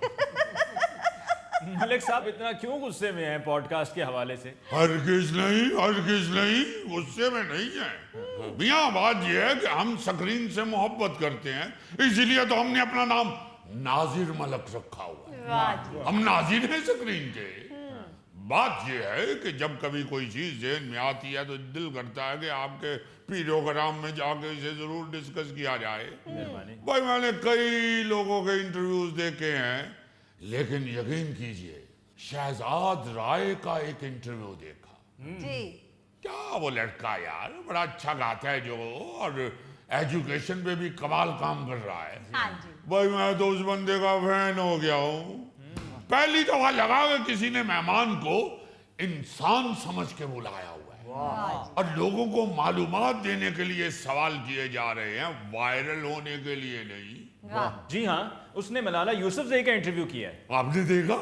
मलिक साहब इतना क्यों गुस्से में हैं पॉडकास्ट के हवाले से? हरगिज नहीं, गुस्से में नहीं है मियाँ। बात यह है कि हम स्क्रीन से मोहब्बत करते हैं, इसीलिए तो हमने अपना नाम नाजिर मलक रखा हुआ है। हम नाजिर हैं स्क्रीन के। बात यह है कि जब कभी कोई चीज ज़हन में आती है तो दिल करता है कि आपके प्रोग्राम में जाके इसे जरूर डिस्कस किया जाए। भाई मैंने कई लोगों के इंटरव्यूज देखे हैं, लेकिन यकीन कीजिए शहजाद राय का एक इंटरव्यू देखा जी। क्या वो लड़का यार बड़ा अच्छा गाता है जो, और एजुकेशन पे भी कमाल काम कर रहा है। हाँ जी। भाई मैं तो उस बंदे का फैन हो गया हूँ। पहली दफा लगा कि किसी ने मेहमान को इंसान समझ के बुलाया हुआ है और लोगों को मालूमात देने के लिए सवाल किए जा रहे हैं, वायरल होने के लिए नहीं। जी हाँ, उसने मलाला यूसुफजई का इंटरव्यू किया है। आपने देखा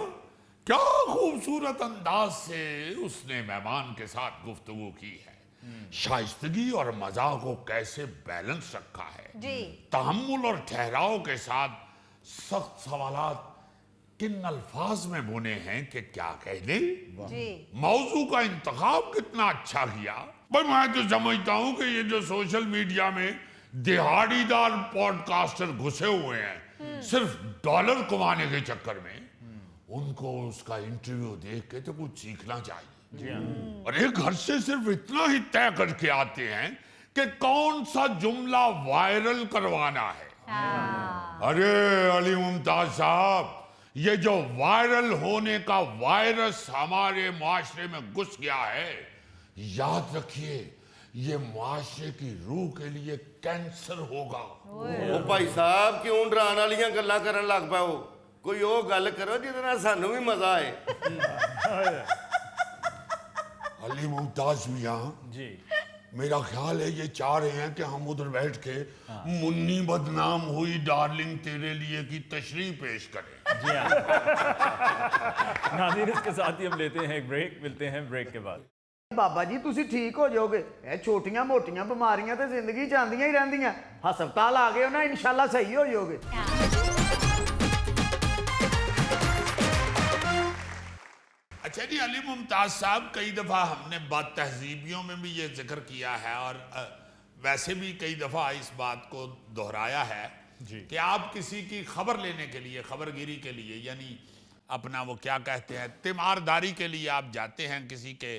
क्या खूबसूरत अंदाज से उसने मेहमान के साथ गुफ्तगू की है। शाइस्तगी और मजाक को कैसे बैलेंस रखा है जी। तहम्मुल और ठहराव के साथ सख्त सवालात किन अल्फाज में बुने हैं कि क्या कह दे। जी। मौजू का इंतखाब कितना अच्छा किया। भाई मैं तो समझता हूं कि ये जो सोशल मीडिया में दिहाड़ीदार पॉडकास्टर घुसे हुए हैं सिर्फ डॉलर कमाने के चक्कर में, उनको उसका इंटरव्यू देख के तो कुछ सीखना चाहिए। और एक घर से सिर्फ इतना ही तय करके आते हैं कि कौन सा जुमला वायरल करवाना है। अरे अली मुमताज साहब, ये जो वायरल होने का वायरस हमारे मुआशरे में घुस गया है, याद रखिए ये मुआशरे की रूह के लिए कैंसर होगा। ओ भाई साहब क्यों डराने वालियां गल्लां करन लग पाओ? कोई ओ गल करो जिहदे नाल सानू भी मजा आए। अली मुमताज मियां जी। मेरा ख्याल है ये चाह रहे हैं कि हम उधर बैठ के मुन्नी बदनाम हुई डार्लिंग तेरे लिए की तशरीह पेश करें। जी हाँ। नाज़रीन इसके साथ ही हम लेते हैं एक ब्रेक, मिलते हैं ब्रेक के बाद। ਬਾਬਾ ਜੀ ਤੁਸੀਂ ਠੀਕ ਹੋ ਜਾਓਗੇ ਇਹ ਛੋਟੀਆਂ ਮੋਟੀਆਂ ਬਿਮਾਰੀਆਂ ਤੇ ਜ਼ਿੰਦਗੀ 'ਚ ਆਉਂਦੀਆਂ ਹੀ ਰਹਿੰਦੀਆਂ ਹਸਪਤਾਲ ਆ ਗਏ ਹੋ ਨਾ ਇਨਸ਼ਾਅੱਲਾ ਸਹੀ ਹੋ ਜਾਓਗੇ अच्छा जी, अली मुमताज साहब, कई दफ़ा हमने बात तहजीबियों में भी ये जिक्र किया है और वैसे भी कई दफ़ा इस बात को दोहराया है कि आप किसी की खबर लेने के लिए, खबरगिरी के लिए, यानी अपना वो क्या कहते हैं, तीमारदारी के लिए आप जाते हैं किसी के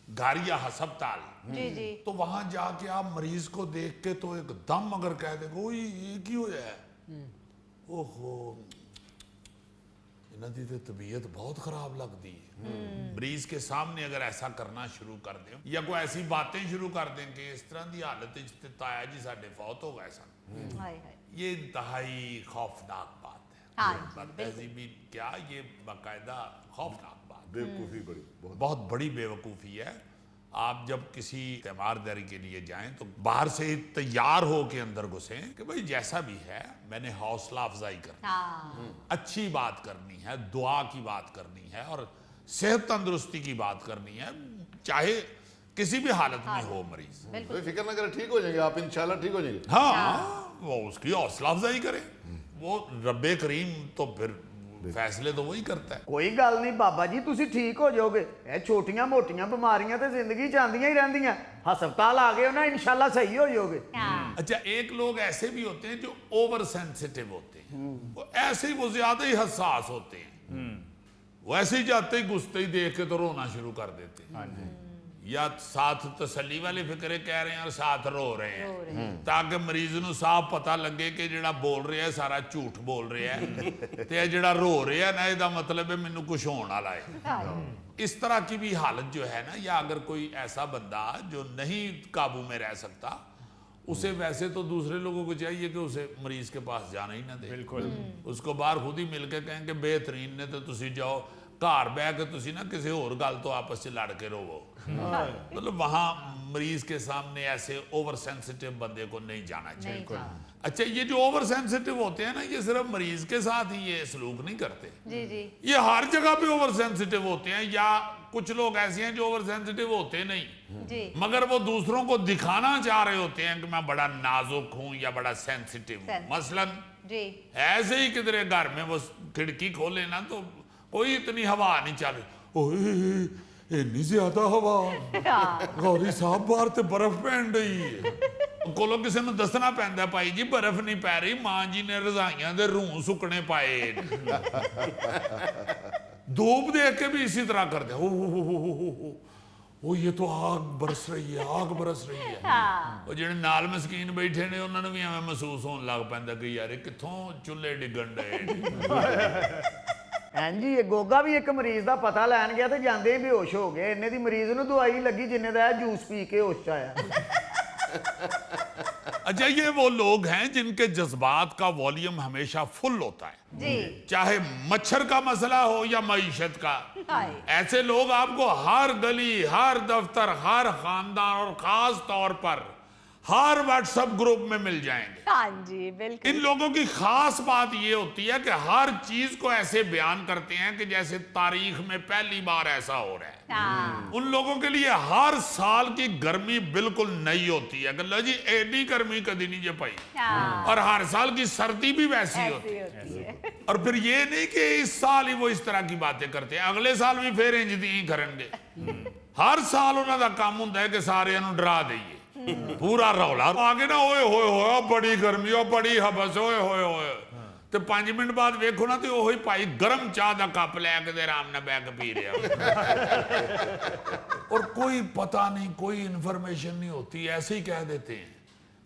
घर या हस्पताल, जी जी तो वहां जाके आप मरीज को देख के तो एकदम अगर कह देंगे ओ ये की हो जाए, ओहो इन्हां दी ते तबीयत बहुत खराब लगती है, मरीज के सामने अगर ऐसा करना शुरू कर दें या कोई ऐसी बातें शुरू कर दें कि इस तरह की हालत च ताया जी साडे फौत हो गए सन, हाय हाय ये इंतहाई खौफनाक बात है। हाँ जी, बदतहजीबी क्या, ये बाकायदा खौफनाक बात है, बेवकूफ़ी बड़ी बहुत बड़ी बेवकूफ़ी है। आप जब किसी तीमारदारी के लिए जाएं तो बाहर से ही तैयार हो के अंदर घुसें कि भाई जैसा भी है मैंने हौसला अफजाई करनी, हाँ अच्छी बात करनी है, दुआ की बात करनी है और सेहत तंदुरुस्ती की बात करनी है, चाहे किसी भी हालत में हो मरीज। कोई फिक्र ना करें, ठीक हो जाएंगे आप, इंशाल्लाह ठीक हो जाएंगे। हाँ, वो उसकी हौसला अफजाई करे, वो रब्बे करीम तो फिर फैसले तो वही करता है। ਕੋਈ ਗੱਲ ਨਹੀਂ ਬਾਬਾ ਜੀ ਤੁਸੀਂ ਠੀਕ ਹੋ ਜਾਓਗੇ ਇਹ ਛੋਟੀਆਂ ਮੋਟੀਆਂ ਬਿਮਾਰੀਆਂ ਤੇ ਜ਼ਿੰਦਗੀ 'ਚ ਆਉਂਦੀਆਂ ਹੀ ਰਹਿੰਦੀਆਂ ਹਸਪਤਾਲ ਆ ਗਏ ਹੋ ਨਾ ਇਨਸ਼ਾਅੱਲਾ ਸਹੀ ਹੋ ਜਾਓਗੇ अच्छा, एक लोग ऐसे भी होते हैं जो ओवर सेंसिटिव होते हैं, वो ऐसे ही वो ज्यादा ही हसास होते हैं, वो ऐसे ही जाते ही घुसते ही देख के तो रोना शुरू कर देते हैं, या साथ तसल्ली वाले फिक्रे कह रहे हैं और साथ रो रहे हैं ताकि मरीज ਨੂੰ साफ पता लगे कि ਜਿਹੜਾ बोल रहा है सारा झूठ बोल रहा है ਤੇ ਜਿਹੜਾ रो रहा है ना ਇਹਦਾ मतलब है ਮੈਨੂੰ कुछ होने वाला है। इस तरह की भी हालत जो है ना, या अगर कोई ऐसा बंदा जो नहीं काबू में रह सकता, उसे वैसे तो दूसरे लोगों को चाहिए कि उसे मरीज के पास जाना ही ना दे, बिल्कुल उसको बाहर खुद ही मिलके कहेंगे बेहतरीन ने तो तुसी जाओ घर बह के तुसी ना किसी और गल तो आपस में लड़ के रोवो, मतलब वहां मरीज के सामने ऐसे ओवर सेंसिटिव बंदे को नहीं जाना चाहिए। अच्छा, ये जो ओवर सेंसिटिव होते हैं ना, ये सिर्फ मरीज के साथ ही ये सलूक नहीं करते, जी जी ये हर जगह पे ओवर सेंसिटिव होते हैं, या कुछ लोग ऐसे हैं जो ओवर सेंसिटिव होते नहीं जी मगर वो दूसरों को दिखाना चाह रहे होते हैं कि मैं बड़ा नाजुक हूं या बड़ा सेंसिटिव हूं। मसलन जी ऐसे ही किधरे घर में वो खिड़की खोले ना तो कोई इतनी हवा नहीं चल रही, इतनी ज्यादा हवा, गौरी साहब बाहर ते बर्फ पैन रही है, कोलो किसी ने दसना पैंदा भाई जी बर्फ नहीं पै रही, मां जी ने रजाइयां दे रूह सुकने पाए, धूप देख के भी इसी तरह करते ओ ये तो आग बरस रही है, आग बरस रही है। ਉਹ ਜਿਹੜੇ ਨਾਲ ਮਸਕੀਨ ਬੈਠੇ ਨੇ ਉਹਨਾਂ ਨੂੰ ਵੀ ਐਵੇਂ ਮਹਿਸੂਸ ਹੋਣ ਲੱਗ ਪੈਂਦਾ ਕਿ ਯਾਰ ਇਹ ਕਿੱਥੋਂ ਚੁੱਲ੍ਹੇ ਡਿੱਗਣ ਡਏ। ਹਾਂਜੀ ਇਹ ਗੋਗਾ ਵੀ ਇੱਕ ਮਰੀਜ਼ ਦਾ ਪਤਾ ਲੈਣ ਗਿਆ ਤੇ ਜਾਂਦੇ ਹੀ ਬੇਹੋਸ਼ ਹੋ ਗਏ ਇੰਨੇ ਦੀ ਮਰੀਜ਼ ਨੂੰ ਦਵਾਈ ਲੱਗੀ ਜਿੰਨੇ ਦਾ ਇਹ ਜੂਸ ਪੀ ਕੇ ਹੋਸ਼ 'ਚ ਆਇਆ अच्छा, ये वो लोग हैं जिनके जज्बात का वॉल्यूम हमेशा फुल होता है, जी चाहे मच्छर का मसला हो या मईशत का। हाय ऐसे लोग आपको हर गली, हर दफ्तर, हर खानदान और खास तौर पर हर व्हाट्सएप ग्रुप में मिल जाएंगे। हाँ जी बिल्कुल इन लोगों की खास बात ये होती है कि हर चीज को ऐसे बयान करते हैं कि जैसे तारीख में पहली बार ऐसा हो रहा है। हाँ उन लोगों के लिए हर साल की गर्मी बिल्कुल नई होती है कि लो जी एडी गर्मी कभी नहीं जे पाई, हाँ और हर साल की सर्दी भी वैसी होती ऐसी होती है है। और फिर ये नहीं कि इस साल ही वो इस तरह की बातें करते हैं, अगले साल भी फिर इंज दी ही करेंगे। हर साल उन्होंने काम होता है कि सारे डरा दईए, पूरा रौला आगे ना ओए होए होए बड़ी गर्मी ओ बड़ी हबस ओए होए होए ਤੇ 5 ਮਿੰਟ ਬਾਅਦ ਵੇਖੋ ਨਾ ਤੇ ਉਹੀ ਭਾਈ ਗਰਮ ਚਾਹ ਦਾ ਕੱਪ ਲੈ ਕੇ ਤੇ ਆਰਾਮ ਨਾਲ ਬੈਠ ਕੇ ਪੀ ਰਿਹਾ और कोई पता नहीं, कोई इन्फॉर्मेशन नहीं होती, ऐसे ही कह देते हैं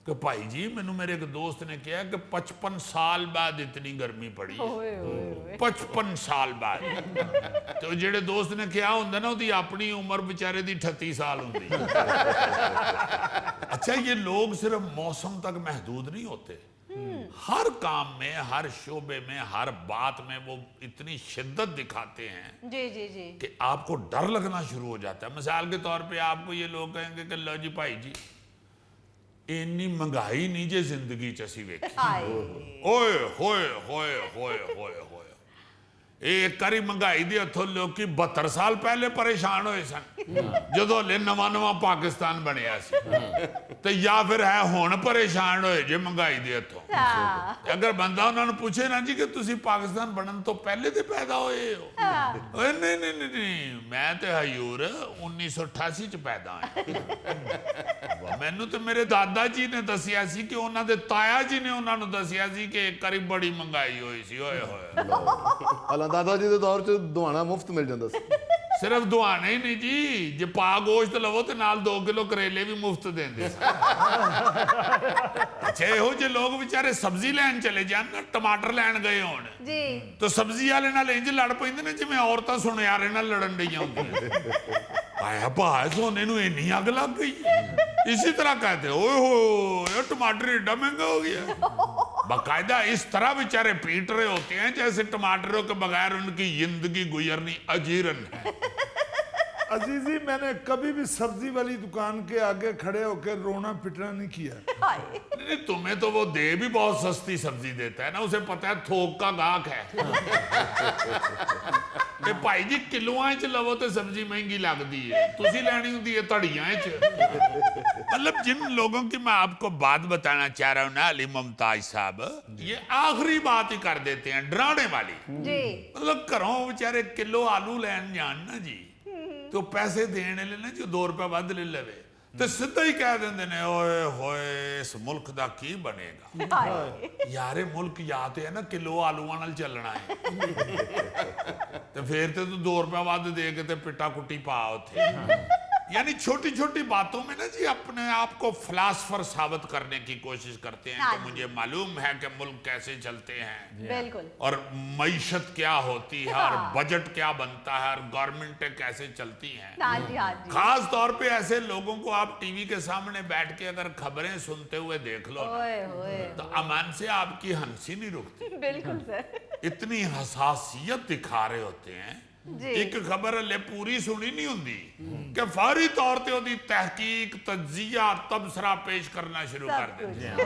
कि भाई जी मैनू मेरे एक दोस्त ने कहा कि 55 साल बाद इतनी गर्मी पड़ी है, 55 साल बाद। तो जेड़े दोस्त ने कहा होंगे ना उसकी अपनी उम्र बेचारे दी 38 साल होंगी। अच्छा, ये लोग सिर्फ मौसम तक महदूद नहीं होते, हर काम में, हर शोबे में, हर बात में वो इतनी शिद्दत दिखाते हैं जी जी जी कि आपको डर लगना शुरू हो जाता है। मिसाल के तौर पे आपको ये लोग कहेंगे कि लो जी भाई जी इन्नी महंगाई नहीं जे जिंदगी च असी वेखी, हाय ओए होए होए होए होए होए, ਇਹ ਇੱਕ ਵਾਰੀ ਮਹਿੰਗਾਈ ਦੇ ਹੱਥੋਂ ਲੋਕੀ 72 ਸਾਲ ਪਹਿਲੇ ਪਰੇਸ਼ਾਨ ਹੋਏ ਸਨ ਜਦੋਂ ਹਲੇ ਨਵਾਂ ਪਾਕਿਸਤਾਨ ਬਣਿਆ ਸੀ ਤੇ ਜਾਂ ਫਿਰ ਹੈ ਹੁਣ ਪਰੇਸ਼ਾਨ ਹੋਏ ਜੇ ਮਹਿੰਗਾਈ ਦੇ ਹੱਥੋਂ ਅਗਰ ਬੰਦਾ ਉਹਨਾਂ ਨੂੰ ਪੁੱਛੇ ਨਾ ਜੀ ਕਿ ਤੁਸੀਂ ਪਾਕਿਸਤਾਨ ਬਣਨ ਤੋਂ ਪਹਿਲੇ ਤੇ ਪੈਦਾ ਹੋਏ ਹੋ ਓਏ ਨਹੀਂ ਮੈਂ ਤੇ ਹਯੂਰ 1988 ਚ ਪੈਦਾ ਹੋਇਆ ਮੈਨੂੰ ਤੇ ਮੇਰੇ ਦਾਦਾ ਜੀ ਨੇ ਦੱਸਿਆ ਸੀ ਕਿ ਉਹਨਾਂ ਦੇ ਤਾਇਆ ਜੀ ਨੇ ਉਹਨਾਂ ਨੂੰ ਦੱਸਿਆ ਸੀ ਕਿ ਇੱਕ ਵਾਰੀ ਬੜੀ ਮਹਿੰਗਾਈ ਹੋਈ ਸੀ ਓਏ ਹੋਏ ਹਾਲਾਂ ਦਾਦਾ ਜੀ ਦੇ ਦੌਰ 'ਚ ਦੁਆਣਾ ਮੁਫਤ ਮਿਲ ਜਾਂਦਾ ਸੀ ਸਿਰਫ ਦੁਆਣੇ ਹੀ ਨਹੀਂ ਜੀ ਜੇ ਪਾ ਗੋਸ਼ਤ ਲਵੋ ਤੇ ਨਾਲ 2 ਕਿਲੋ ਕਰੇਲੇ ਵੀ ਮੁਫਤ ਦਿੰਦੇ ਸਨ ਅੱਛਾ ਇਹੋ ਜਿਹੇ ਲੋਕ ਵਿਚਾਰੇ ਸਬਜ਼ੀ ਲੈਣ ਚਲੇ ਜਾਣ ਨਾ ਟਮਾਟਰ ਲੈਣ ਗਏ ਹੋਣ ਜੀ ਤਾਂ ਸਬਜ਼ੀ ਵਾਲੇ ਨਾਲ ਇੰਜ ਲੜ ਪੈਂਦੇ ਨੇ ਜਿਵੇਂ ਔਰਤਾਂ ਸੁਨਿਆਰੇ ਨਾਲ ਲੜਨ ਡਈਆਂ ਹੁੰਦੀਆਂ ਆਇਆ ਭਾਈ ਸੋਨੇ ਨੂੰ ਇੰਨੀ ਅੱਗ ਲੱਗ ਗਈ इसी तरह कहते ओए हो ये टमाटर एडा महंगा हो गया बाकायदा इस तरह बेचारे पीट रहे होते हैं जैसे टमाटरों के बगैर उनकी जिंदगी गुजरनी अजीरन है अजीजी मैंने कभी भी सब्जी वाली दुकान के आगे खड़े होकर रोना पिटना नहीं किया नहीं तुम्हें तो वो दे भी बहुत सस्ती सब्जी देता है ना उसे पता है थोक का गाहक है ते भाई जी किलोआं च लवो ते सब्जी महंगी लगती है तुसी लैनी हुंदी है धड़ियां च मतलब जिन लोगों की मैं आपको बात बताना चाह रहा हूं ना अली मुमताज साहब ये आखिरी बात ही कर देते हैं डराने वाली जी मतलब घरों बेचारे किलो आलू लैन जान ना जी तो पैसे देने ले ना जो 2 रुपए ਵੱਧ ले लवे ਤੇ ਸਿੱਧਾ ਹੀ ਕਹਿ ਦਿੰਦੇ ਨੇ ਓਏ ਹੋਏ ਇਸ ਮੁਲਕ ਦਾ ਕੀ ਬਣੇਗਾ ਯਾਰ ਇਹ ਮੁਲਕ ਜਾਂ ਤੇ ਹੈ ਨਾ ਕਿਲੋ ਆਲੂਆਂ ਨਾਲ ਚੱਲਣਾ ਹੈ ਤੇ ਫੇਰ ਤੇ ਤੂੰ 2 रुपए ਵੱਧ ਦੇ ਕੇ ਤੇ ਪਿੱਟਾ ਕੁੱਟੀ ਪਾ ਉੱਥੇ यानी छोटी छोटी बातों में ना जी अपने आप को फिलासफर साबित करने की कोशिश करते हैं कि मुझे मालूम है कि मुल्क कैसे चलते हैं बिल्कुल और मईशत क्या होती है और बजट क्या बनता है और गवर्नमेंटें कैसे चलती हैं हाँ जी हाँ जी खास तौर पे ऐसे लोगों को आप टीवी के सामने बैठ के अगर खबरें सुनते हुए देख लो ना, ओए होए तो अमान से आपकी हंसी नहीं रुकती बिल्कुल सर इतनी हसासियत दिखा रहे होते हैं जी एक खबर हले पूरी सुनी नहीं हुंदी कि फौरी तौर ते ओदी तहकीक तज्जिया तबसरा पेश करना शुरू कर देते हैं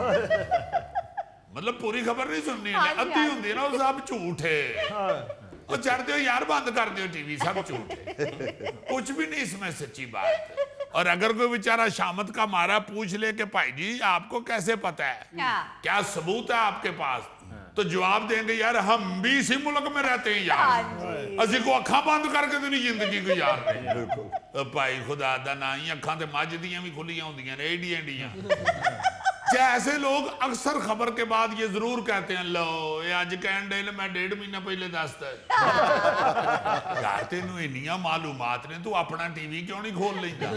मतलब पूरी खबर नहीं सुननी हाँ जी, अद्धी हाँ हुंदी ना वो सब झूठ है और चढ़ दो यार बंद कर दो टीवी सब झूठ है कुछ भी नहीं इसमें सच्ची बात और अगर कोई बेचारा शामत का मारा पूछ ले कि भाई जी आपको कैसे पता है क्या सबूत है आपके पास तो जवाब देंगे यार हम भी इसी मुल्क में रहते हैं यार असि को अखा बंद करके तो नहीं जिंदगी गुजार रहे भाई खुदा दा ना ही अखा ते मझ दियां भी खुलियां होंदियां ने एडियां एडियां ऐसे लोग अक्सर खबर के बाद ये जरूर कहते हैं लो ये अज कहन डे मैं 1.5 महीना पहले दसता यार तेनू इन्नियां मालूमात ने तू अपना टीवी क्यों नहीं खोल लेंदा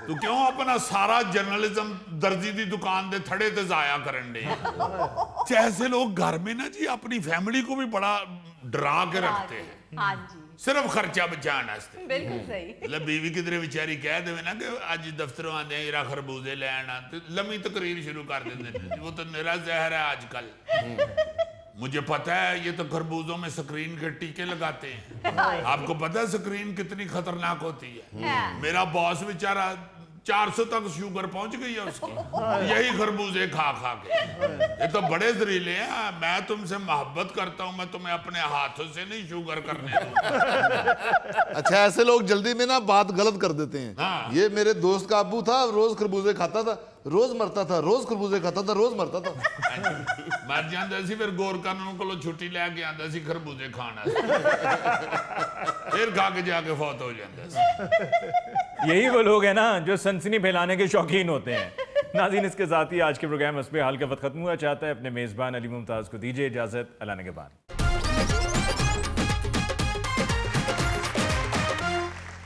तू क्यों अपना सारा जर्नलिज्म दर्जी दी दुकान दे थड़े ते जाया करन डे ऐसे लोग घर में ना जी अपनी फैमिली को भी बड़ा डरा के रखते हैं हाँ जी सिर्फ खर्चा बचाने वास्ते बिल्कुल सही मतलब बीवी किधरे बेचारी कह देवे ना कि अज दफ्तरों आते हैं जरा खरबूजे लैन तो लम्मी तकरीर शुरू कर देते हैं वो तो निरा जहर है आजकल मुझे पता है ये तो खरबूजों में स्क्रीन के टीके लगाते हैं आपको पता है स्क्रीन कितनी खतरनाक होती है मेरा बॉस बेचारा 400 तक शुगर पहुंच गई है उसकी यही खरबूजे खा खा के ये तो बड़े जहरीले हैं मैं तुमसे मोहब्बत करता हूं मैं तुम्हें अपने हाथों से नहीं शुगर करने दूंगा अच्छा ऐसे लोग जल्दी में ना बात गलत कर देते हैं हाँ। ये मेरे दोस्त का अब्बू था रोज खरबूजे खाता था रोज मरता था रोज खरबूजे खाता था रोज मरता था मर जाता सी फिर गौर कानून को छुट्टी लैके आंदा सी खरबूजे खाना फिर खा के जाके फौत हो जाता सी यही वो लोग हैं ना जो सनसनी फैलाने के शौकीन होते हैं नाज़रीन इसके साथ ही आज के प्रोग्राम हस्बे हाल का वक्त खत्म हुआ चाहता है अपने मेज़बान अली मुमताज़ को दीजिए इजाज़त अल्लाह ने के बाद